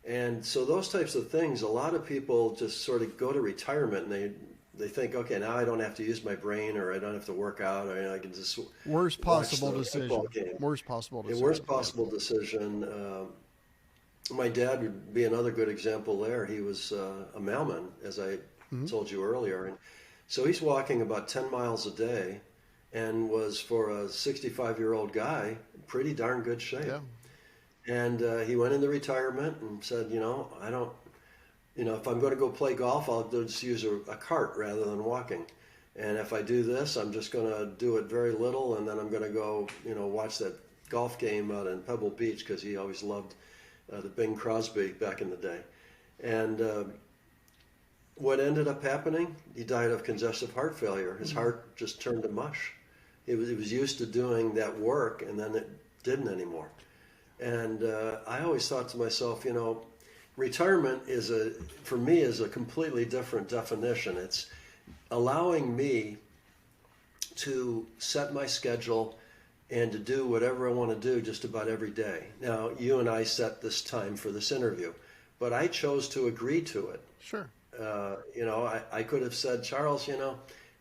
And so those types of things, a lot of people just sort of go to retirement and they think, okay, now I don't have to use my brain, or I don't have to work out, or I can just Worst possible decision. Game. Worst possible decision. Worst possible decision. My dad would be another good example there. He was a mailman, as I told you earlier. And so he's walking about 10 miles a day, and was, for a 65-year-old guy, pretty darn good shape. Yeah. And he went into retirement and said, I don't, if I'm going to go play golf, I'll just use a cart rather than walking. And if I do this, I'm just going to do it very little, and then I'm going to go, watch that golf game out in Pebble Beach, because he always loved the Bing Crosby back in the day. And what ended up happening, he died of congestive heart failure. His heart just turned to mush. He was used to doing that work, and then it didn't anymore. And I always thought to myself, retirement for me is a completely different definition. It's allowing me to set my schedule and to do whatever I want to do just about every day. Now, you and I set this time for this interview, but I chose to agree to it. Sure. I could have said, Charles,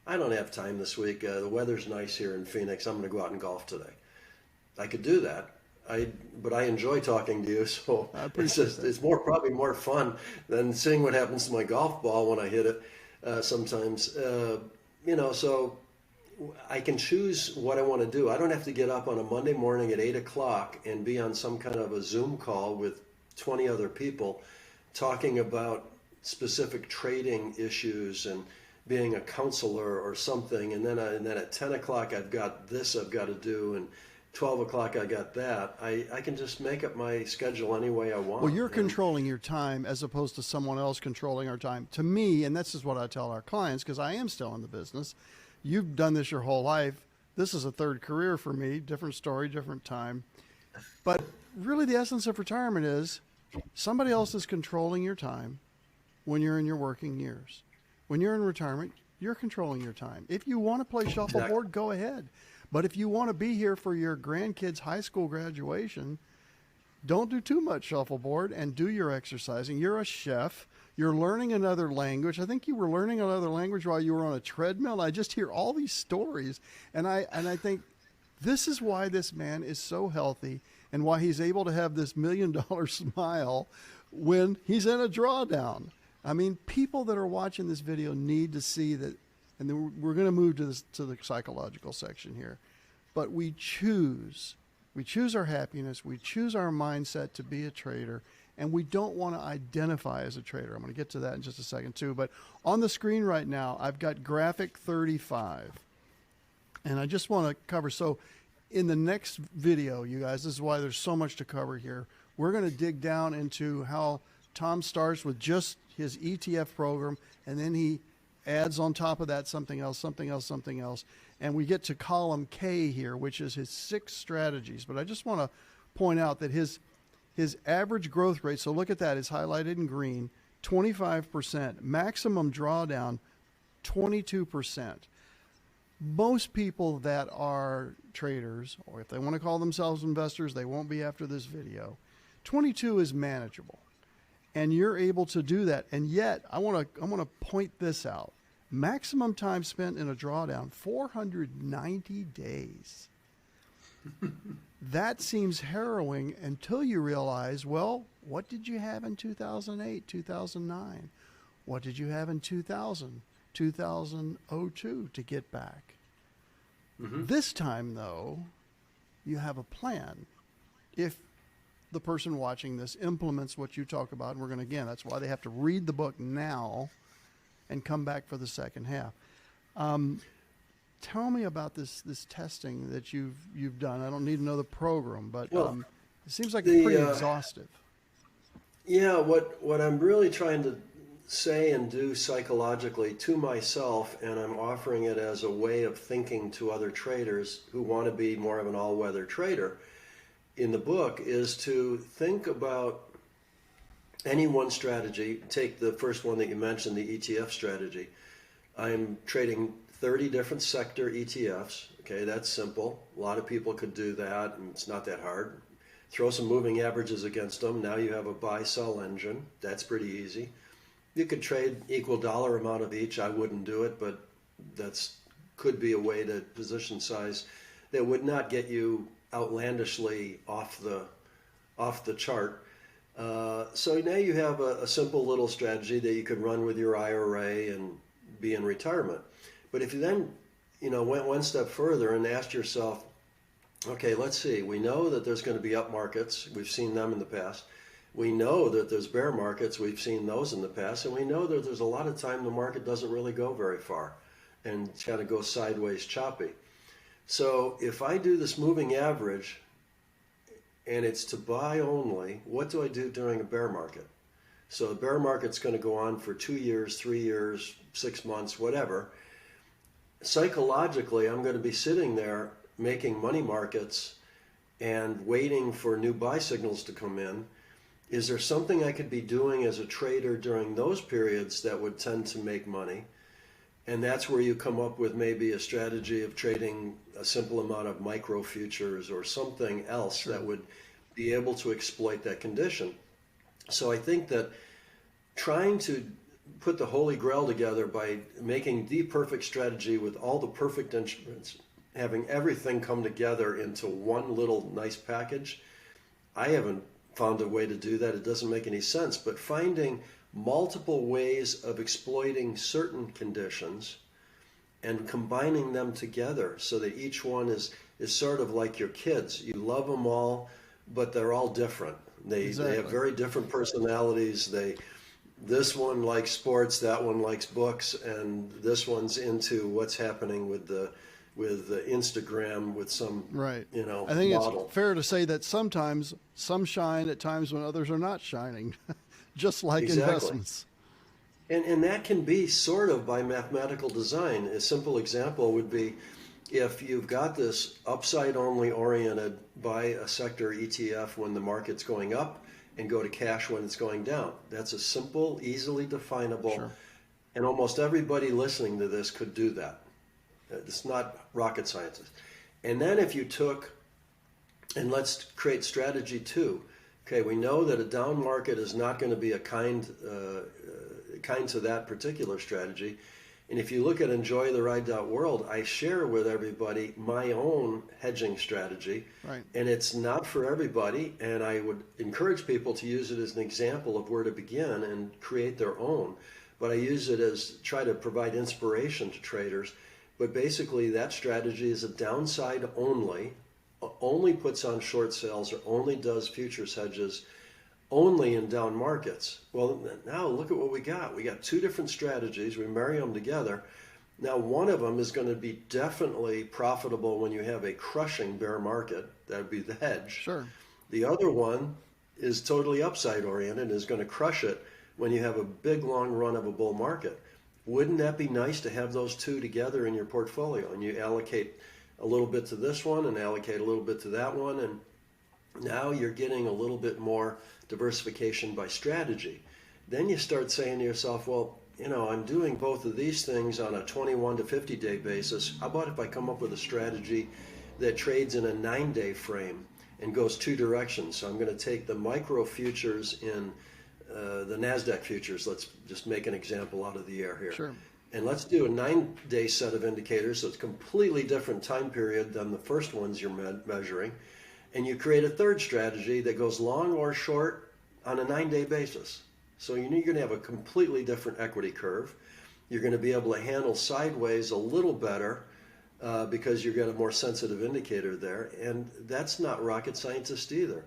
I don't have time this week. The weather's nice here in Phoenix. I'm going to go out and golf today. I could do that. but I enjoy talking to you. So I it's appreciate just that. it's probably more fun than seeing what happens to my golf ball when I hit it. Sometimes, so I can choose what I want to do. I don't have to get up on a Monday morning at 8 o'clock and be on some kind of a Zoom call with 20 other people talking about specific trading issues and being a counselor or something. And then at 10 o'clock, I've got this I've got to do. And 12 o'clock, I got that. I can just make up my schedule any way I want. Well, you're And controlling your time as opposed to someone else controlling our time. To me, and this is what I tell our clients, because I am still in the business. You've done this your whole life. This is a third career for me, different story, different time. But really, the essence of retirement is somebody else is controlling your time when you're in your working years. When you're in retirement, you're controlling your time. If you want to play shuffleboard, go ahead. But if you want to be here for your grandkids' high school graduation, don't do too much shuffleboard and do your exercising. You're a chef. You're learning another language. I think you were learning another language while you were on a treadmill. I just hear all these stories, and I think this is why this man is so healthy and why he's able to have this $1 million smile when he's in a drawdown. I mean, people that are watching this video need to see that, and then we're going to move to the psychological section here. But we choose our happiness, we choose our mindset to be a trader, and we don't want to identify as a trader. I'm going to get to that in just a second too. But on the screen right now, I've got graphic 35. And I just want to cover, so in the next video, you guys, this is why there's so much to cover here. We're going to dig down into how Tom starts with just his ETF program, and then he adds on top of that something else, something else, something else. And we get to column K here, which is his 6 strategies. But I just want to point out that his average growth rate, so look at that, is highlighted in green, 25%. Maximum drawdown, 22%. Most people that are traders, or if they want to call themselves investors, they won't be after this video. 22 is manageable. And you're able to do that. And yet, I want to point this out. Maximum time spent in a drawdown, 490 days. That seems harrowing until you realize, well, what did you have in 2008, 2009? What did you have in 2000, 2002 to get back? Mm-hmm. This time, though, you have a plan. If the person watching this implements what you talk about, and we're going to, again, that's why they have to read the book now and come back for the second half. Tell me about this testing that you've done. I don't need to know the program, but it seems like it's pretty exhaustive. Yeah, what I'm really trying to say and do psychologically to myself, and I'm offering it as a way of thinking to other traders who want to be more of an all-weather trader in the book, is to think about any one strategy. Take the first one that you mentioned, the ETF strategy. I'm trading 30 different sector ETFs. Okay, that's simple. A lot of people could do that, and it's not that hard. Throw some moving averages against them. Now you have a buy-sell engine. That's pretty easy. You could trade equal dollar amount of each. I wouldn't do it, but that's could be a way to position size that would not get you outlandishly off the chart. So now you have a simple little strategy that you could run with your IRA and be in retirement. But if you then, went one step further and asked yourself, okay, let's see, we know that there's going to be up markets. We've seen them in the past. We know that there's bear markets. We've seen those in the past. And we know that there's a lot of time the market doesn't really go very far and it's got to go sideways choppy. So if I do this moving average and it's to buy only, what do I do during a bear market? So the bear market's going to go on for 2 years, 3 years, 6 months, whatever. Psychologically, I'm going to be sitting there making money markets and waiting for new buy signals to come in. Is there something I could be doing as a trader during those periods that would tend to make money? And that's where you come up with maybe a strategy of trading a simple amount of micro futures or something else that would be able to exploit that condition. So I think that trying to put the holy grail together by making the perfect strategy with all the perfect instruments, having everything come together into one little nice package, I haven't found a way to do that. It doesn't make any sense. But finding multiple ways of exploiting certain conditions and combining them together so that each one is sort of like your kids. You love them all, but they're all different. They have very different personalities. This one likes sports, that one likes books, and this one's into what's happening with the Instagram with some Right. model. I think it's fair to say that sometimes some shine at times when others are not shining, just like Exactly. investments. And that can be sort of by mathematical design. A simple example would be if you've got this upside only oriented buy a sector ETF when the market's going up and go to cash when it's going down. That's a simple, easily definable, Sure. and almost everybody listening to this could do that. It's not rocket science. And then if you took, and let's create strategy two. Okay, we know that a down market is not going to be a kind to that particular strategy. And if you look at enjoytheride.world, I share with everybody my own hedging strategy. Right. And it's not for everybody. And I would encourage people to use it as an example of where to begin and create their own. But I use it as try to provide inspiration to traders. But basically, that strategy is a downside only puts on short sales or only does futures hedges only in down markets. Well, now look at what we got. We got two different strategies. We marry them together. Now, one of them is going to be definitely profitable when you have a crushing bear market. That would be the hedge. Sure. The other one is totally upside oriented and is going to crush it when you have a big long run of a bull market. Wouldn't that be nice to have those two together in your portfolio, and you allocate a little bit to this one and allocate a little bit to that one, and now you're getting a little bit more diversification by strategy. Then you start saying to yourself, well, I'm doing both of these things on a 21 to 50 day basis. How about if I come up with a strategy that trades in a 9-day frame and goes two directions? So I'm going to take the micro futures in the NASDAQ futures. Let's just make an example out of the air here. Sure. And let's do a 9-day set of indicators. So it's a completely different time period than the first ones you're measuring. And you create a third strategy that goes long or short on a 9-day basis. So you're going to have a completely different equity curve. You're going to be able to handle sideways a little better because you've got a more sensitive indicator there. And that's not rocket scientist either.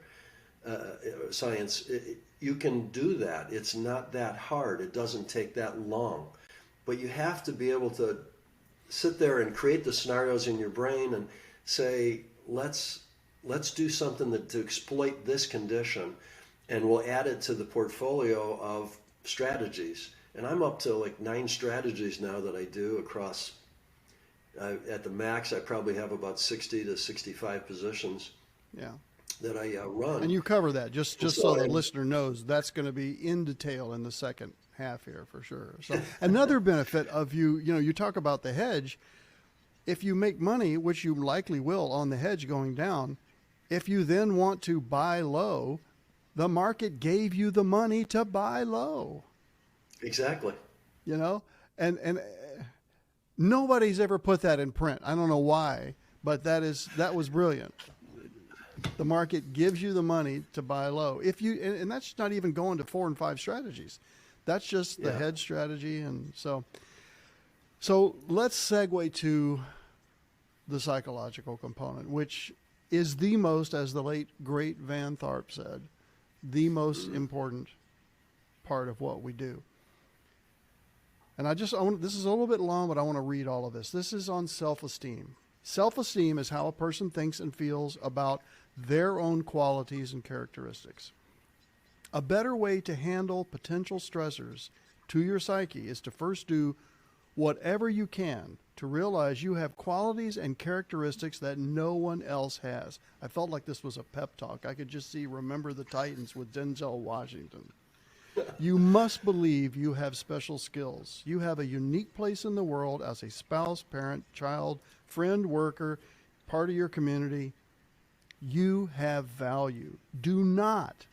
You can do that. It's not that hard. It doesn't take that long. But you have to be able to sit there and create the scenarios in your brain and say, let's do something to exploit this condition, and we'll add it to the portfolio of strategies. And I'm up to like 9 strategies now that I do across, at the max, I probably have about 60 to 65 positions. Yeah. That I run. And you cover that, just so the listener knows, that's going to be in detail in the second half here for sure. So another benefit of you talk about the hedge. If you make money, which you likely will on the hedge going down, if you then want to buy low, the market gave you the money to buy low. Exactly. And nobody's ever put that in print. I don't know why, but that was brilliant. The market gives you the money to buy low. And that's not even going to 4 and 5 strategies. That's just the hedge strategy. And so let's segue to the psychological component, which is the most, as the late great Van Tharp said, the most important part of what we do. And this is a little bit long, but I want to read all of this. This is on self-esteem. Self-esteem is how a person thinks and feels about their own qualities and characteristics. A better way to handle potential stressors to your psyche is to first do whatever you can to realize you have qualities and characteristics that no one else has. I felt like this was a pep talk. I could just see Remember the Titans with Denzel Washington. You must believe you have special skills. You have a unique place in the world as a spouse, parent, child, friend, worker, part of your community. You have value. Do not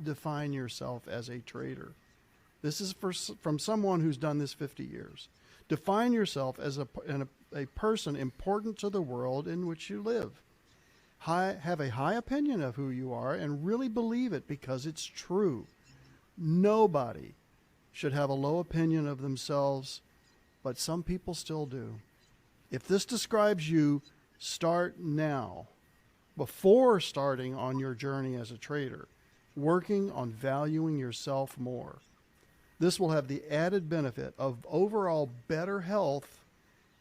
define yourself as a trader. This is from someone who's done this 50 years. Define yourself as a person important to the world in which you live. have a high opinion of who you are and really believe it because it's true. Nobody should have a low opinion of themselves, but some people still do. If this describes you, start now, before starting on your journey as a trader, working on valuing yourself more. This will have the added benefit of overall better health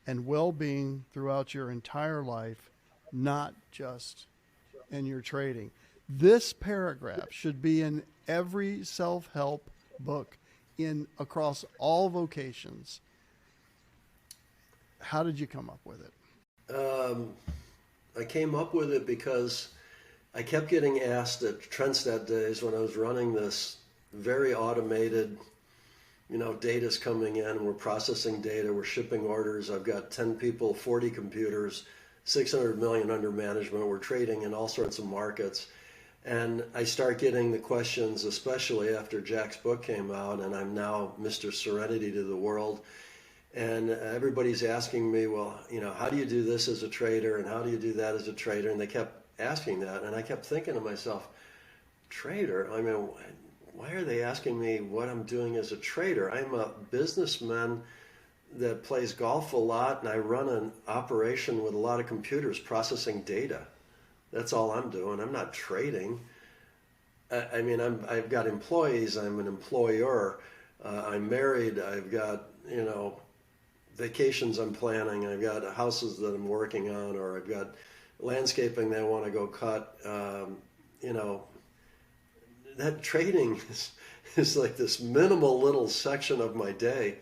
and well-being throughout your entire life, not just in your trading. This paragraph should be in every self-help book across all vocations. How did you come up with it? I came up with it because I kept getting asked at Trendstat days when I was running this very automated, data's coming in, we're processing data, we're shipping orders, I've got 10 people, 40 computers, 600 million under management, we're trading in all sorts of markets. And I start getting the questions, especially after Jack's book came out, and I'm now Mr. Serenity to the world. And everybody's asking me, well, how do you do this as a trader, and how do you do that as a trader? And they kept asking that, and I kept thinking to myself, trader? I mean, why are they asking me what I'm doing as a trader? I'm a businessman that plays golf a lot, and I run an operation with a lot of computers processing data. That's all I'm doing. I'm not trading. I've got employees. I'm an employer. I'm married. I've got, vacations I'm planning. I've got houses that I'm working on, or I've got landscaping that I want to go cut. That trading is like this minimal little section of my day.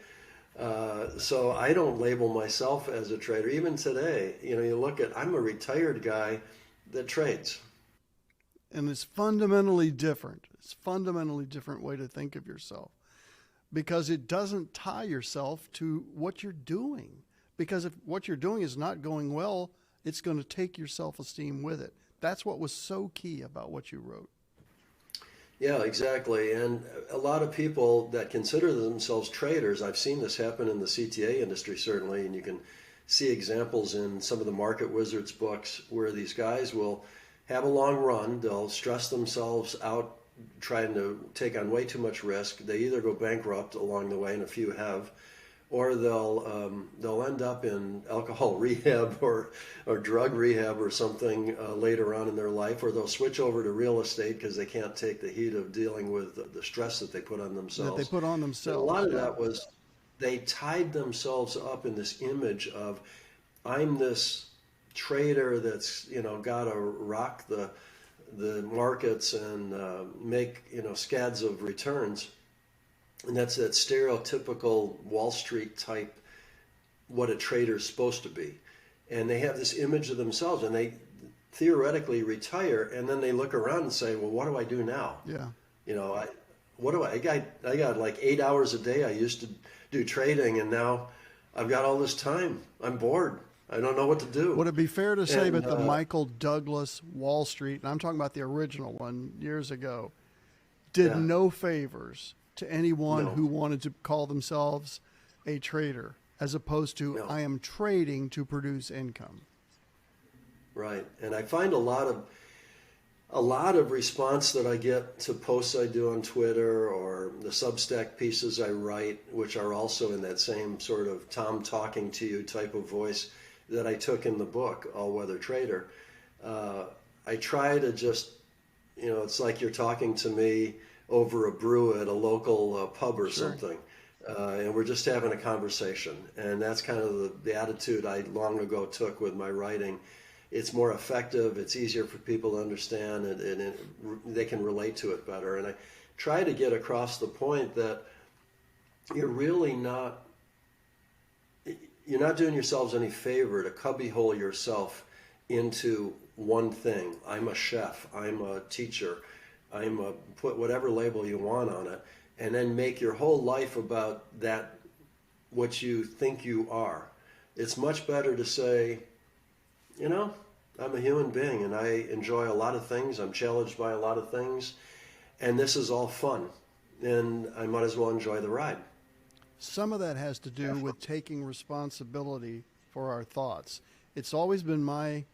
So I don't label myself as a trader. Even today, you look at, I'm a retired guy that trades. And it's fundamentally different. It's a fundamentally different way to think of yourself because it doesn't tie yourself to what you're doing. Because if what you're doing is not going well, it's going to take your self-esteem with it. That's what was so key about what you wrote. Yeah, exactly. And a lot of people that consider themselves traders, I've seen this happen in the CTA industry, certainly, and you can see examples in some of the Market Wizards books where these guys will have a long run, they'll stress themselves out trying to take on way too much risk. They either go bankrupt along the way, and a few have, or they'll end up in alcohol rehab or drug rehab or something later on in their life, or they'll switch over to real estate because they can't take the heat of dealing with the stress that they put on themselves. That they put on themselves. And a lot of that was they tied themselves up in this image of, I'm this trader that's got to rock the markets and make scads of returns. And that's that stereotypical Wall Street type, what a trader's supposed to be. And they have this image of themselves, and they theoretically retire, and then they look around and say, well, what do I do now? Yeah. I got like 8 hours a day. I used to do trading, and now I've got all this time. I'm bored. I don't know what to do. Would it be fair to say that the Michael Douglas Wall Street, and I'm talking about the original one years ago, did no favors to anyone who wanted to call themselves a trader, as opposed to I am trading to produce income? Right. And I find a lot of response that I get to posts I do on Twitter or the Substack pieces I write, which are also in that same sort of Tom talking to you type of voice that I took in the book, All Weather Trader. I try to just, it's like you're talking to me over a brew at a local pub or something. And we're just having a conversation. And that's kind of the attitude I long ago took with my writing. It's more effective, it's easier for people to understand, and they can relate to it better. And I try to get across the point that you're not doing yourselves any favor to cubbyhole yourself into one thing. I'm a chef, I'm a teacher, put whatever label you want on it, and then make your whole life about that, what you think you are. It's much better to say, I'm a human being and I enjoy a lot of things. I'm challenged by a lot of things, and this is all fun, and I might as well enjoy the ride. Some of that has to do with taking responsibility for our thoughts. It's always been my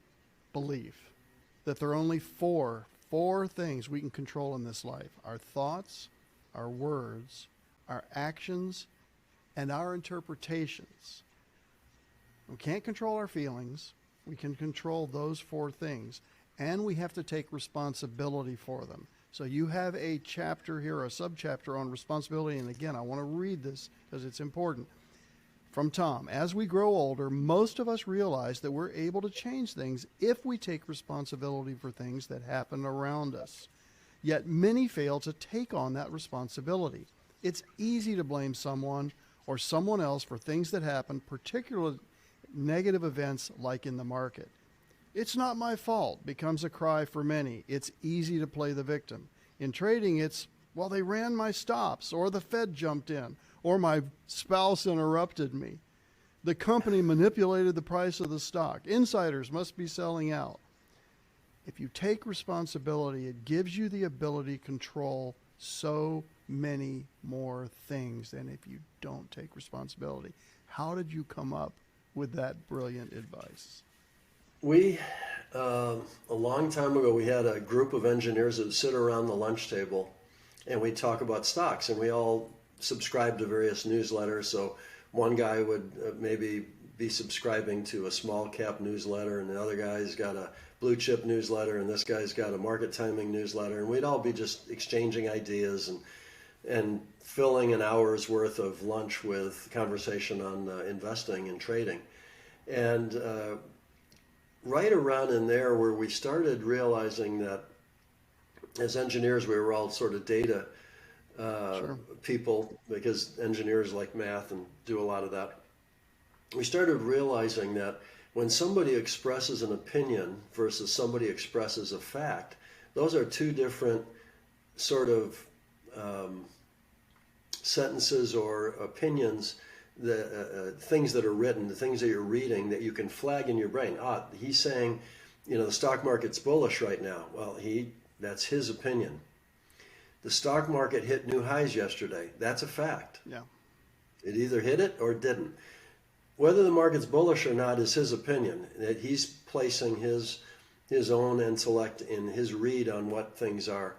belief that there are only four things we can control in this life: our thoughts, our words, our actions, and our interpretations. We can't control our feelings. We can control those four things, and we have to take responsibility for them. So you have a chapter here, a subchapter on responsibility, and again, I want to read this because it's important. From Tom: as we grow older, most of us realize that we're able to change things if we take responsibility for things that happen around us. Yet many fail to take on that responsibility. It's easy to blame someone or someone else for things that happen, particularly negative events like in the market. "It's not my fault" becomes a cry for many. It's easy to play the victim. In trading, it's, "well, they ran my stops," or "the Fed jumped in," or "my spouse interrupted me." "The company manipulated the price of the stock." "Insiders must be selling out." If you take responsibility, it gives you the ability to control so many more things than if you don't take responsibility. How did you come up with that brilliant advice? We, a long time ago, we had a group of engineers that would sit around the lunch table and we'd talk about stocks, and we all subscribed to various newsletters. So one guy would maybe be subscribing to a small cap newsletter, and the other guy's got a blue chip newsletter, and this guy's got a market timing newsletter, and we'd all be just exchanging ideas and filling an hour's worth of lunch with conversation on investing and trading. And right around in there where we started realizing that as engineers we were all sort of data Sure. people, because engineers like math and do a lot of that. We started realizing that when somebody expresses an opinion versus somebody expresses a fact, those are two different sort of sentences or opinions, the things that are written, the things that you're reading that you can flag in your brain. He's saying, the stock market's bullish right now. Well, that's his opinion. The stock market hit new highs yesterday. That's a fact. Yeah. It either hit it or it didn't. Whether the market's bullish or not is his opinion. That he's placing his own intellect in his read on what things are.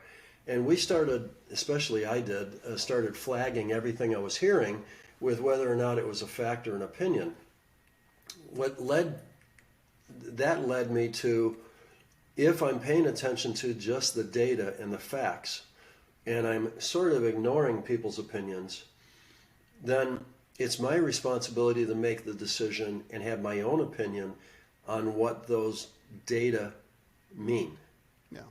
And we started, especially I did, started flagging everything I was hearing with whether or not it was a fact or an opinion. That led me to, if I'm paying attention to just the data and the facts, and I'm sort of ignoring people's opinions, then it's my responsibility to make the decision and have my own opinion on what those data mean. Yeah.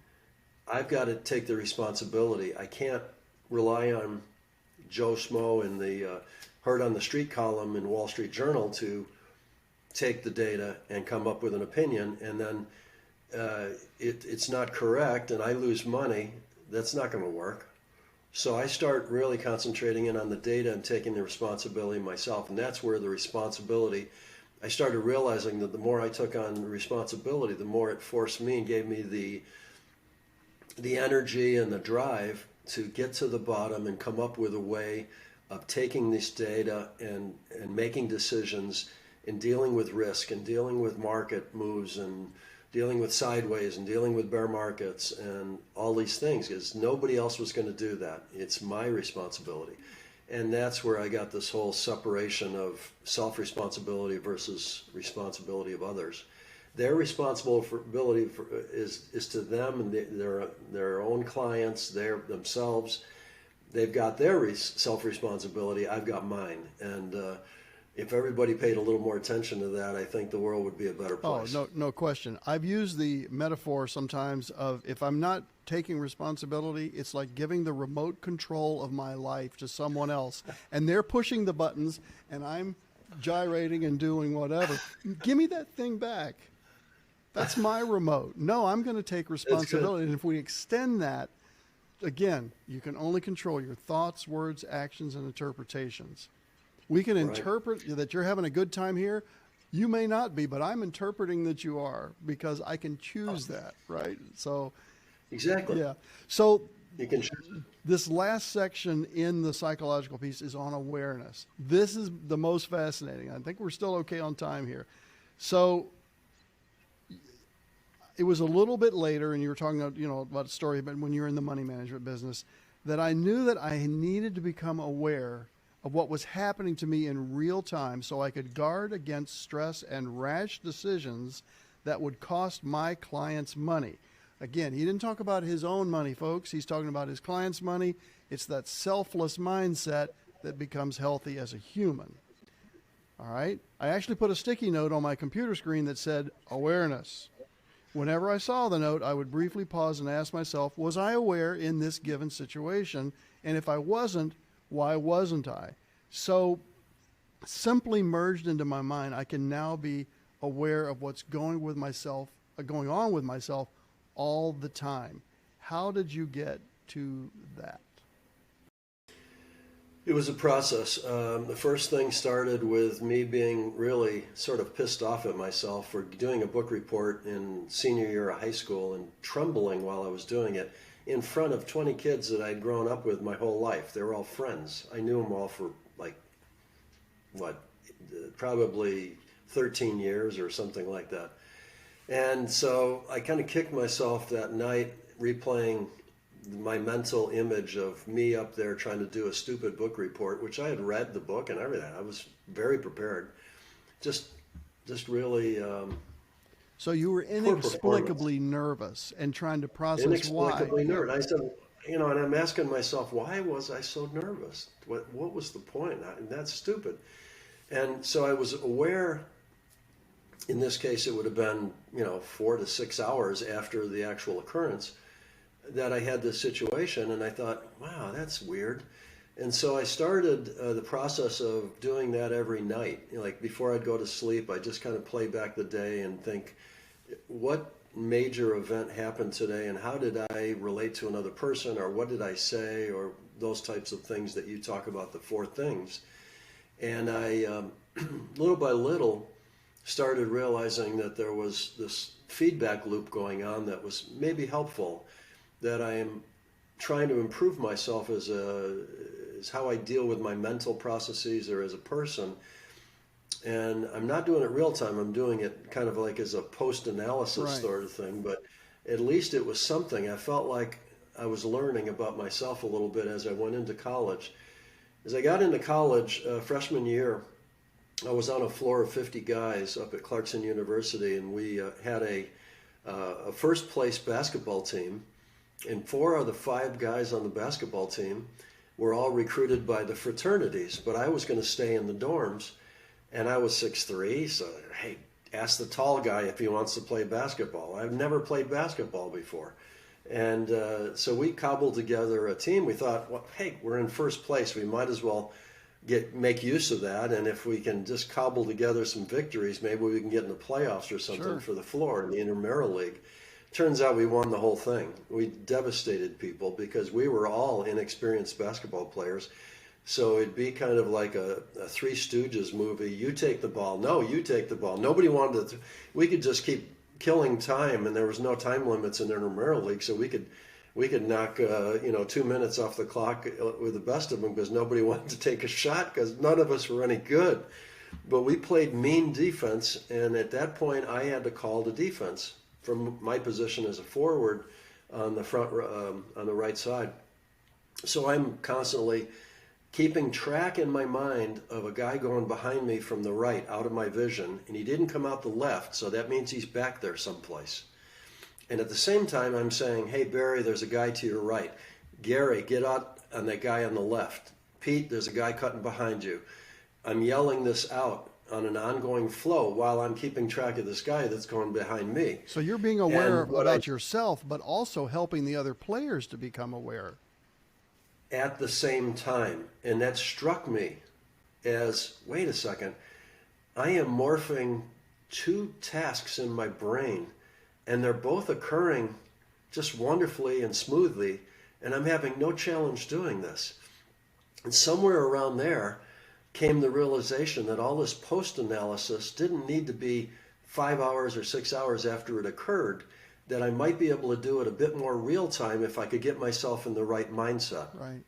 I've got to take the responsibility. I can't rely on Joe Schmo in the Heard on the Street column in Wall Street Journal to take the data and come up with an opinion, and then it's not correct and I lose money. That's not going to work. So I start really concentrating in on the data and taking the responsibility myself. And that's where the responsibility, I started realizing that the more I took on responsibility, the more it forced me and gave me the energy and the drive to get to the bottom and come up with a way of taking this data and making decisions and dealing with risk and dealing with market moves and dealing with sideways and dealing with bear markets and all these things, because nobody else was going to do that. It's my responsibility. And that's where I got this whole separation of self-responsibility versus responsibility of others. Their responsibility is to them and their own clients, themselves. They've got their self-responsibility. I've got mine. And if everybody paid a little more attention to that, I think the world would be a better place. Oh, no question. I've used the metaphor sometimes of, if I'm not taking responsibility, it's like giving the remote control of my life to someone else, and they're pushing the buttons and I'm gyrating and doing whatever. Give me that thing back. That's my remote. No, I'm going to take responsibility. And if we extend that, again, you can only control your thoughts, words, actions, and interpretations. We can interpret that you're having a good time here. You may not be, but I'm interpreting that you are, because I can choose that, right? So, exactly. Yeah. So you can choose it. This last section in the psychological piece is on awareness. This is the most fascinating. I think we're still okay on time here. So it was a little bit later, and you were talking about, about a story, but when you're in the money management business, that I knew that I needed to become aware of what was happening to me in real time so I could guard against stress and rash decisions that would cost my clients money. Again, he didn't talk about his own money, folks. He's talking about his clients' money. It's that selfless mindset that becomes healthy as a human. All right. I actually put a sticky note on my computer screen that said awareness. Whenever I saw the note, I would briefly pause and ask myself, was I aware in this given situation? And if I wasn't, why wasn't I? So simply merged into my mind, I can now be aware of what's going on with myself all the time. How did you get to that? It was a process. The first thing started with me being really sort of pissed off at myself for doing a book report in senior year of high school and trembling while I was doing it in front of 20 kids that I'd grown up with my whole life. They were all friends. I knew them all for probably 13 years or something like that. And so I kind of kicked myself that night replaying my mental image of me up there trying to do a stupid book report, which I had read the book and everything. I was very prepared. Just really. So you were inexplicably nervous and trying to process inexplicably why. nervous. I said, and I'm asking myself, why was I so nervous? What was the point? That's stupid. And so I was aware. In this case, it would have been 4 to 6 hours after the actual occurrence that I had this situation, and I thought, wow, that's weird. And so I started the process of doing that every night. Like before I'd go to sleep, I just kind of play back the day and think, what major event happened today, and how did I relate to another person, or what did I say, or those types of things that you talk about, the 4 things. And I, little by little, started realizing that there was this feedback loop going on that was maybe helpful, that I am trying to improve myself as how I deal with my mental processes or as a person. And I'm not doing it real time. I'm doing it kind of like as a post-analysis sort of thing. But at least it was something. I felt like I was learning about myself a little bit as I went into college. As I got into college, freshman year, I was on a floor of 50 guys up at Clarkson University, and we had a first place basketball team. And 4 of the 5 guys on the basketball team were all recruited by the fraternities, but I was going to stay in the dorms, and I was 6'3", so hey, ask the tall guy if he wants to play basketball. I've never played basketball before. And so we cobbled together a team. We thought, well, hey, we're in first place. We might as well make use of that, and if we can just cobble together some victories, maybe we can get in the playoffs or something for the floor in the intramural league. Turns out we won the whole thing. We devastated people because we were all inexperienced basketball players. So it'd be kind of like a Three Stooges movie. You take the ball. No, you take the ball. Nobody wanted to. We could just keep killing time, and there was no time limits in the intramural league, so we could knock 2 minutes off the clock with the best of them because nobody wanted to take a shot because none of us were any good. But we played mean defense, and at that point I had to call the defense from my position as a forward on the front on the right side. So I'm constantly keeping track in my mind of a guy going behind me from the right out of my vision, and he didn't come out the left, so that means he's back there someplace. And at the same time, I'm saying, hey, Barry, there's a guy to your right. Gary, get out on that guy on the left. Pete, there's a guy cutting behind you. I'm yelling this out on an ongoing flow while I'm keeping track of this guy that's going behind me. So you're being aware about yourself, but also helping the other players to become aware. At the same time. And that struck me as, wait a second, I am morphing 2 tasks in my brain, and they're both occurring just wonderfully and smoothly, and I'm having no challenge doing this. And somewhere around there came the realization that all this post-analysis didn't need to be 5 hours or 6 hours after it occurred, that I might be able to do it a bit more real time if I could get myself in the right mindset. Right.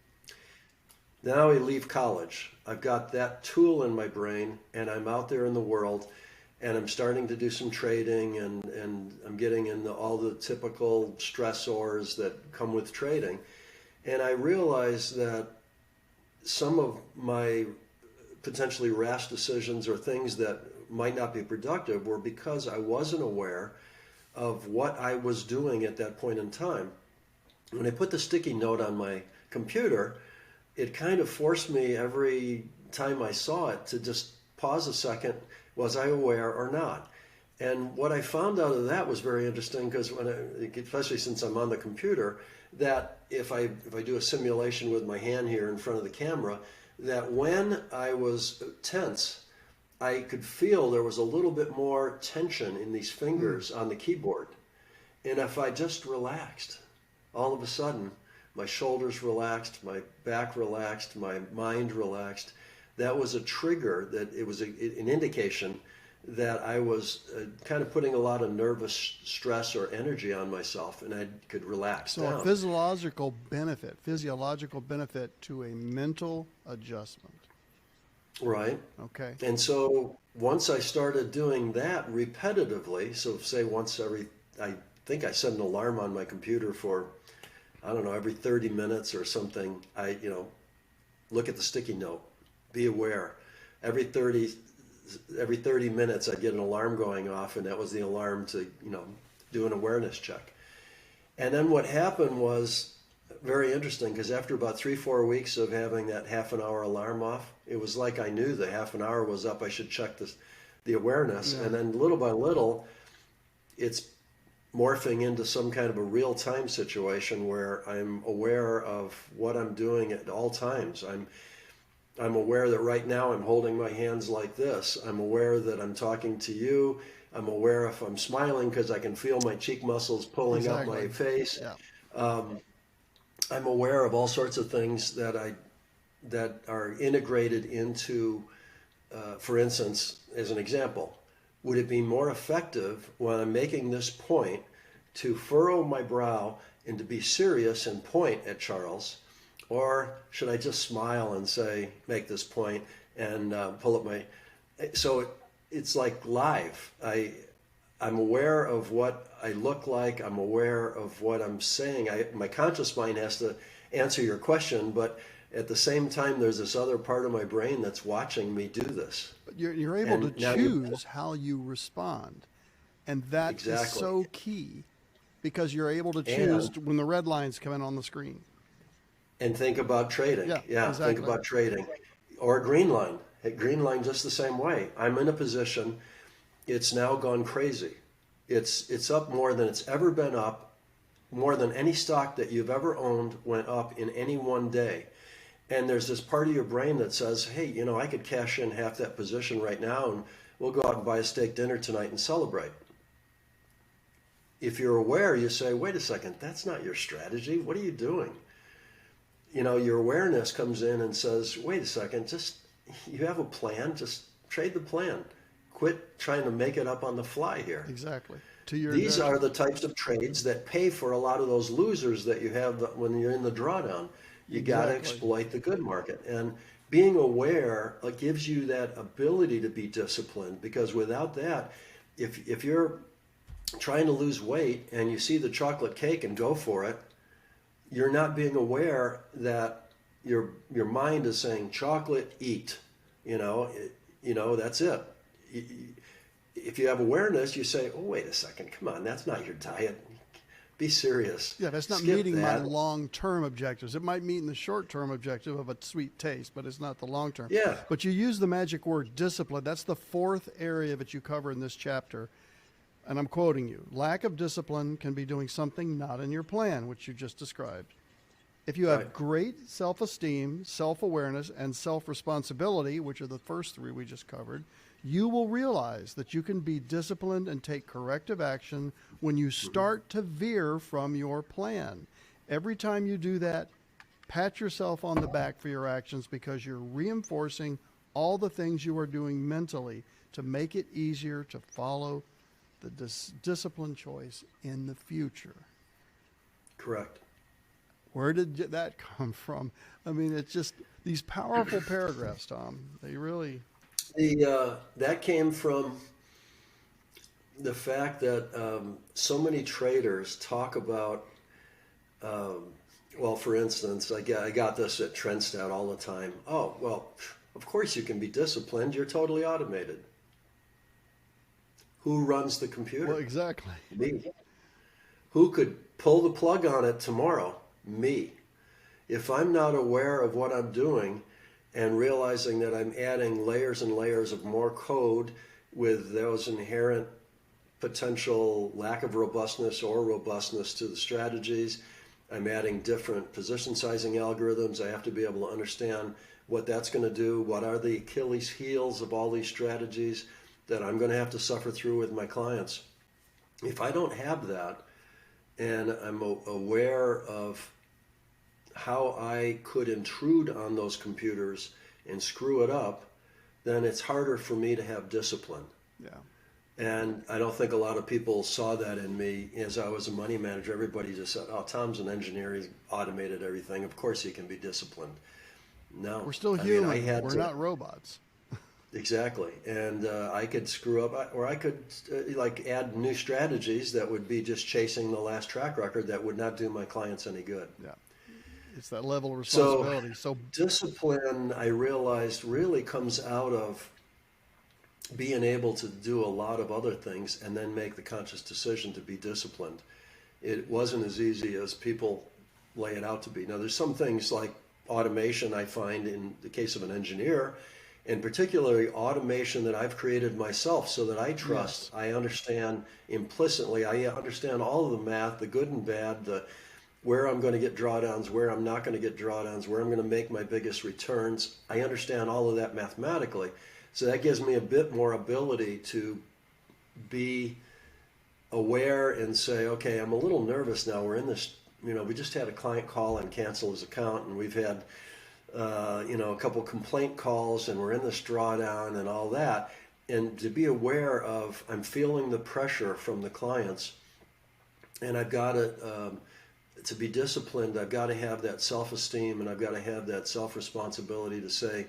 Now I leave college. I've got that tool in my brain, and I'm out there in the world. and I'm starting to do some trading, and I'm getting into all the typical stressors that come with trading. And I realized that some of my potentially rash decisions or things that might not be productive were because I wasn't aware of what I was doing at that point in time. When I put the sticky note on my computer, it kind of forced me every time I saw it to just pause a second. Was I aware or not? And what I found out of that was very interesting, because especially since I'm on the computer, that if I do a simulation with my hand here in front of the camera, that when I was tense, I could feel there was a little bit more tension in these fingers on the keyboard. And if I just relaxed, all of a sudden, my shoulders relaxed, my back relaxed, my mind relaxed. That was a trigger, that it was an indication that I was kind of putting a lot of nervous stress or energy on myself, and I could relax So down. a physiological benefit to a mental adjustment. Right. Okay. And so once I started doing that repetitively, so say once I think I set an alarm on my computer for, I don't know, every 30 minutes or something, look at the sticky note, be aware. Every 30 minutes I'd get an alarm going off, and that was the alarm to, do an awareness check. And then what happened was very interesting, because after about 3-4 weeks of having that half an hour alarm off, it was like I knew the half an hour was up, I should check the awareness. Yeah. And then little by little, it's morphing into some kind of a real-time situation where I'm aware of what I'm doing at all times. I'm aware that right now I'm holding my hands like this. I'm aware that I'm talking to you. I'm aware if I'm smiling because I can feel my cheek muscles pulling up my face. Yeah. I'm aware of all sorts of things that are integrated into, for instance, as an example, would it be more effective when I'm making this point to furrow my brow and to be serious and point at Charles? Or should I just smile and say, make this point and pull up my... So it's like live. I'm aware of what I look like. I'm aware of what I'm saying. My conscious mind has to answer your question, but at the same time, there's this other part of my brain that's watching me do this. But you're able to choose how you respond. And that is Exactly. so key, because you're able to choose when the red lines come in on the screen. And think about trading. Yeah, exactly. Think about trading. Or green line. Green line just the same way. I'm in a position, it's now gone crazy. It's up more than it's ever been up, more than any stock that you've ever owned went up in any one day. And there's this part of your brain that says, hey, I could cash in half that position right now, and we'll go out and buy a steak dinner tonight and celebrate. If you're aware, you say, wait a second, that's not your strategy. What are you doing? Your awareness comes in and says, wait a second, you have a plan, just trade the plan. Quit trying to make it up on the fly here. Exactly. These are the types of trades that pay for a lot of those losers that you have when you're in the drawdown. You got to exploit the good market. And being aware gives you that ability to be disciplined, because without that, if you're trying to lose weight and you see the chocolate cake and go for it, you're not being aware that your mind is saying, chocolate, eat. That's it. If you have awareness, you say, oh, wait a second, come on, that's not your diet. Be serious. Yeah, that's not meeting my long-term objectives. It might meet in the short-term objective of a sweet taste, but it's not the long-term. Yeah. But you use the magic word discipline. That's the fourth area that you cover in this chapter. And I'm quoting you. Lack of discipline can be doing something not in your plan, which you just described. If you have great self-esteem, self-awareness, and self-responsibility, which are the first three we just covered, you will realize that you can be disciplined and take corrective action when you start to veer from your plan. Every time you do that, pat yourself on the back for your actions, because you're reinforcing all the things you are doing mentally to make it easier to follow the disciplined choice in the future. Correct. Where did that come from? I mean, it's just these powerful paragraphs, Tom. They really... That came from the fact that so many traders talk about, well, for instance, I got this at Trendstat all the time. Oh, well, of course you can be disciplined. You're totally automated. Who runs the computer? Well, exactly. Me. Who could pull the plug on it tomorrow? Me. If I'm not aware of what I'm doing and realizing that I'm adding layers and layers of more code with those inherent potential lack of robustness or robustness to the strategies, I'm adding different position sizing algorithms. I have to be able to understand what that's going to do. What are the Achilles heels of all these strategies that I'm going to have to suffer through with my clients? If I don't have that, and I'm aware of how I could intrude on those computers and screw it up, then it's harder for me to have discipline. Yeah. And I don't think a lot of people saw that in me as I was a money manager. Everybody just said, oh, Tom's an engineer, he's automated everything. Of course he can be disciplined. No. We're still human. We're not robots. Exactly. And I could screw up, or I could like add new strategies that would be just chasing the last track record that would not do my clients any good. Yeah. It's that level of responsibility. So discipline, I realized, really comes out of being able to do a lot of other things and then make the conscious decision to be disciplined. It wasn't as easy as people lay it out to be. Now, there's some things like automation I find in the case of an engineer, and particularly automation that I've created myself so that I trust, yes. I understand implicitly, I understand all of the math, the good and bad, where I'm going to get drawdowns, where I'm not going to get drawdowns, where I'm going to make my biggest returns. I understand all of that mathematically. So that gives me a bit more ability to be aware and say, okay, I'm a little nervous now. We're in this, we just had a client call and cancel his account, and we've had, a couple complaint calls, and we're in this drawdown and all that. And to be aware of, I'm feeling the pressure from the clients, and I've got to be disciplined. I've got to have that self-esteem, and I've got to have that self-responsibility to say,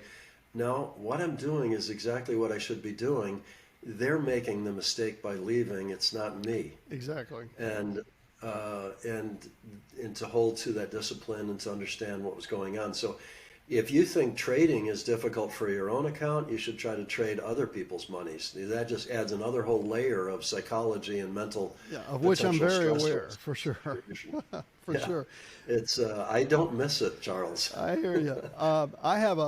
no, what I'm doing is exactly what I should be doing. They're making the mistake by leaving. It's not me. Exactly. And to hold to that discipline and to understand what was going on. So if you think trading is difficult for your own account, you should try to trade other people's monies. That just adds another whole layer of psychology and mental. Yeah, of which I'm very aware, for sure. For sure. It's I don't miss it, Charles. I hear you. I have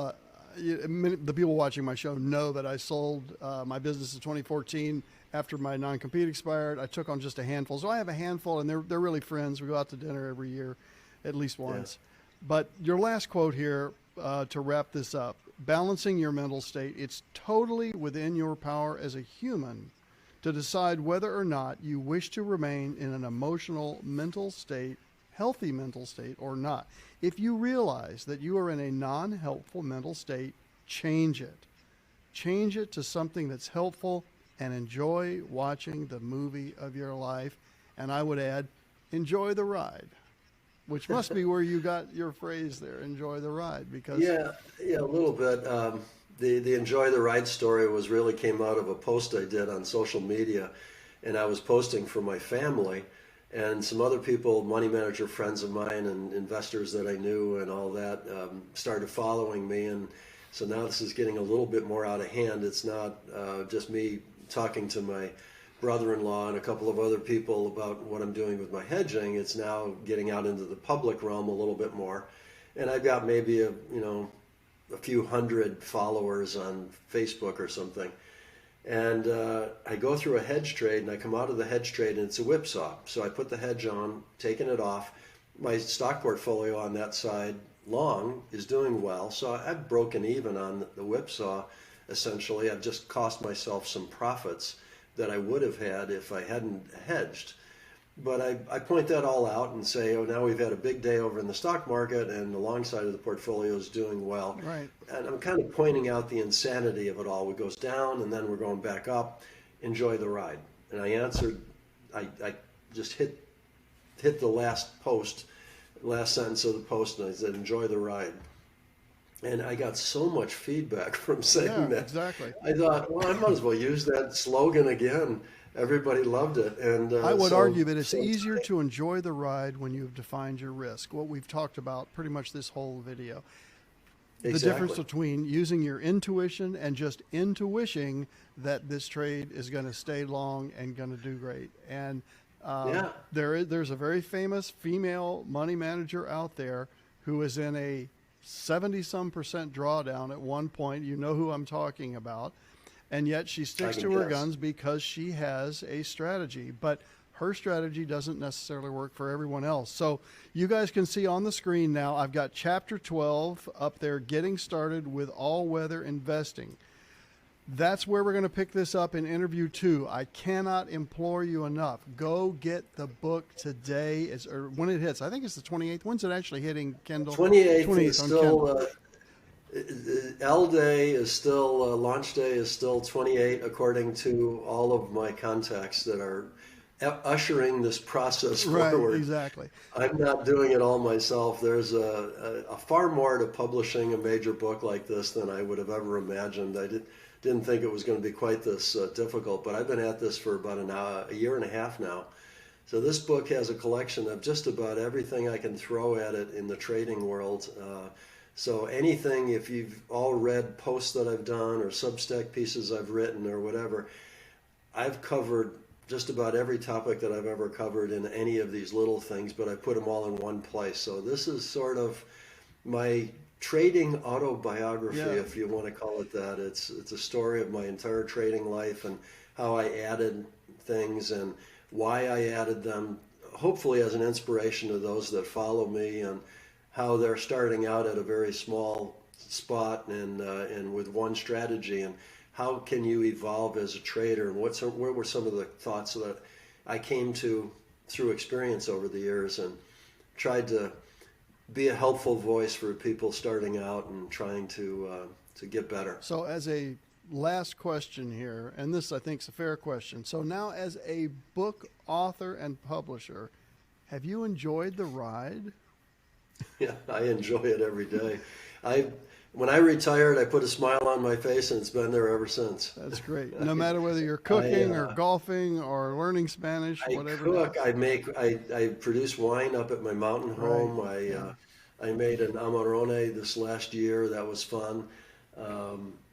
the people watching my show know that I sold my business in 2014 after my non-compete expired. I took on just a handful. So I have a handful, and they're really friends. We go out to dinner every year, at least once. Yeah. But your last quote here, to wrap this up, balancing your mental state, it's totally within your power as a human to decide whether or not you wish to remain in an emotional mental state, healthy mental state, or not. If you realize that you are in a non-helpful mental state, change it. Change it to something that's helpful, and enjoy watching the movie of your life. And I would add, enjoy the ride, which must be where you got your phrase there, enjoy the ride. Because yeah, a little bit. The enjoy the ride story really came out of a post I did on social media, and I was posting for my family. And some other people, money manager friends of mine and investors that I knew and all that, started following me. And so now this is getting a little bit more out of hand. It's not just me talking to my brother-in-law and a couple of other people about what I'm doing with my hedging. It's now getting out into the public realm a little bit more. And I've got maybe a few hundred followers on Facebook or something. And I go through a hedge trade, and I come out of the hedge trade, and it's a whipsaw. So I put the hedge on, taking it off. My stock portfolio on that side long is doing well. So I've broken even on the whipsaw, essentially. I've just cost myself some profits that I would have had if I hadn't hedged. But I point that all out and say, oh, now we've had a big day over in the stock market, and the long side of the portfolio is doing well. Right. And I'm kind of pointing out the insanity of it all. It goes down, and then we're going back up. Enjoy the ride. And I answered, I just hit the last sentence of the post, and I said, enjoy the ride. And I got so much feedback from saying that. Exactly. I thought, well, I might as well use that slogan again. everybody loved it. And I would so, argue that it's so easier to enjoy the ride when you've defined your risk. What we've talked about pretty much this whole video. The difference exactly. between using your intuition and just intuiting that this trade is going to stay long and going to do great. And Yeah. there's a very famous female money manager out there who is in a 70-some% drawdown at one point. You know who I'm talking about. And yet she I sticks can to her guess. guns because she has a strategy. But her strategy doesn't necessarily work for everyone else. So you guys can see on the screen now, I've got chapter 12 up there, getting started with all-weather investing. That's where we're going to pick this up in interview 2. I cannot implore you enough. Go get the book today, or when it hits. I think it's the 28th. When's it actually hitting, Kindle? 28th is 28th on still, Kindle. L Day is still, launch day is still 28, according to all of my contacts that are ushering this process Right, forward. exactly. I'm not doing it all myself. There's a far more to publishing a major book like this than I would have ever imagined. Didn't think it was going to be quite this difficult, but I've been at this for about a year and a half now. So this book has a collection of just about everything I can throw at it in the trading world. So anything, if you've all read posts that I've done or Substack pieces I've written or whatever, I've covered just about every topic that I've ever covered in any of these little things, but I put them all in one place. So this is sort of my trading autobiography, Yeah. if you want to call it that. It's a story of my entire trading life and how I added things and why I added them, hopefully as an inspiration to those that follow me, and how they're starting out at a very small spot and with one strategy, and how can you evolve as a trader, and what were some of the thoughts that I came to through experience over the years, and tried to be a helpful voice for people starting out and trying to get better. So as a last question here, and this I think is a fair question. So now as a book author and publisher, have you enjoyed the ride? Yeah, I enjoy it every day. When I retired, I put a smile on my face, and it's been there ever since. That's great. No matter whether you're cooking or I golfing or learning Spanish, I whatever cook. it is. I produce wine up at my mountain home. Right. Yeah. I made an Amarone this last year. That was fun.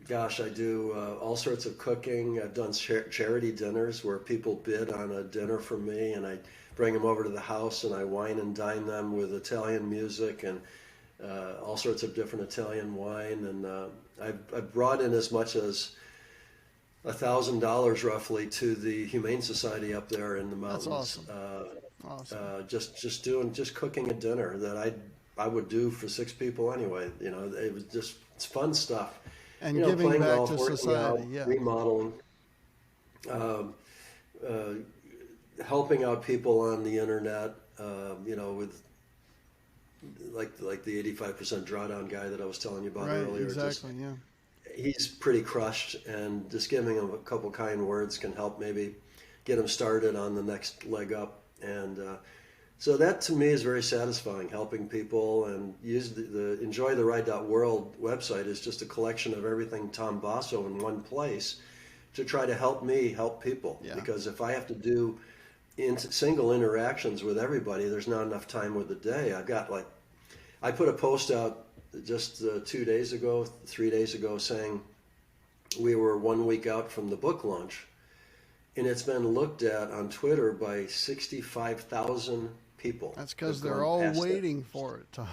Gosh, I do all sorts of cooking. I've done charity dinners where people bid on a dinner from me, and I bring them over to the house and I wine and dine them with Italian music and all sorts of different Italian wine. And I've brought in as much as $1,000 roughly to the Humane Society up there in the mountains. That's awesome. Just cooking a dinner that I would do for 6 people anyway. You know, it's fun stuff. And You know, giving playing back golf, to working society. out, Yeah. remodeling, um, uh, helping out people on the internet. You know, with like the 85% drawdown guy that I was telling you about Right. earlier. Exactly. Yeah. He's pretty crushed, and just giving him a couple kind words can help maybe get him started on the next leg up. And so that to me is very satisfying, helping people. And use the enjoytheride.world website is just a collection of everything Tom Basso in one place to try to help me help people. Yeah. Because if I have to do single interactions with everybody, there's not enough time with the day. I put a post out just 3 days ago saying we were 1 week out from the book launch, and it's been looked at on Twitter by 65,000 people. That's because have they're gone all past it. waiting for it, Tom.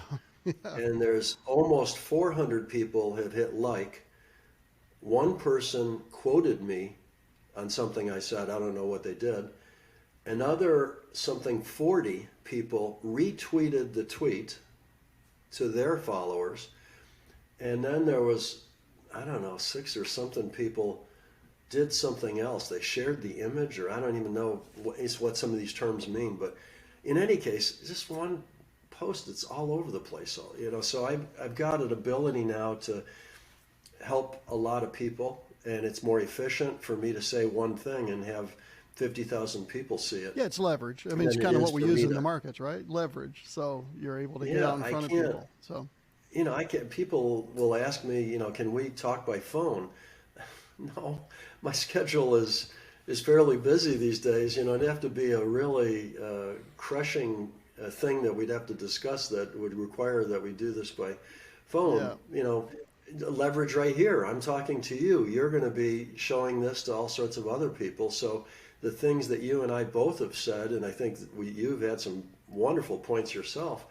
Yeah. And there's almost 400 people have hit like. One person quoted me on something I said. I don't know what they did. Another 40 people retweeted the tweet to their followers. And then there was, I don't know, 6 or something people did something else. They shared the image, or I don't even know what some of these terms mean. But in any case, just one post, it's all over the place. You know, so I've got an ability now to help a lot of people, and it's more efficient for me to say one thing and have 50,000 people see it. Yeah, it's leverage. I mean, it's than kind it of is what we for use me in the to- markets, right? Leverage. So you're able to get Yeah, out in I front of can't. people. So You know, people will ask me, you know, can we talk by phone? No, my schedule is is fairly busy these days. It'd have to be a really crushing thing that we'd have to discuss that would require that we do this by phone. Yeah. Leverage right here. I'm talking to you. You're going to be showing this to all sorts of other people. So the things that you and I both have said, and I think you've had some wonderful points yourself,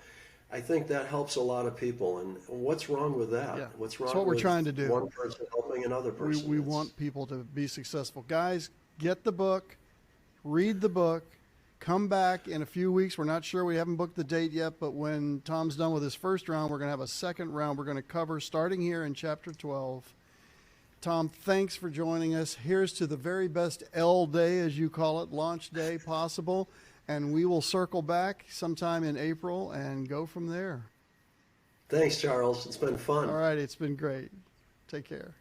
I think that helps a lot of people. And what's wrong with that? Yeah. What's wrong That's what we're with trying to do. one person helping another person? We want people to be successful. Guys, get the book, read the book, come back in a few weeks. We're not sure. We haven't booked the date yet, but when Tom's done with his first round, we're going to have a second round. We're going to cover starting here in chapter 12. Tom, thanks for joining us. Here's to the very best L day, as you call it, launch day possible. And we will circle back sometime in April and go from there. Thanks, Charles. It's been fun. All right. It's been great. Take care.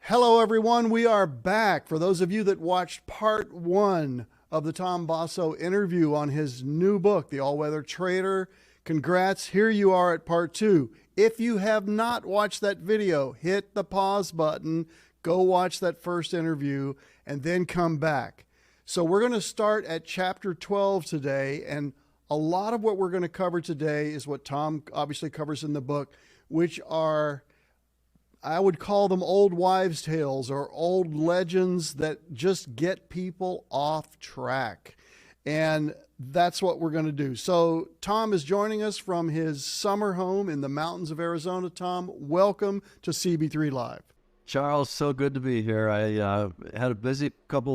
Hello, everyone. We are back. For those of you that watched part 1 of the Tom Basso interview on his new book, The All-Weather Trader, congrats. Here you are at part 2. If you have not watched that video, hit the pause button, go watch that first interview, and then come back. So we're going to start at chapter 12 today, and a lot of what we're going to cover today is what Tom obviously covers in the book, which are, I would call them old wives' tales or old legends that just get people off track. And that's what we're going to do. So Tom is joining us from his summer home in the mountains of Arizona. Tom, welcome to CB3 Live. Charles, so good to be here. I had a busy couple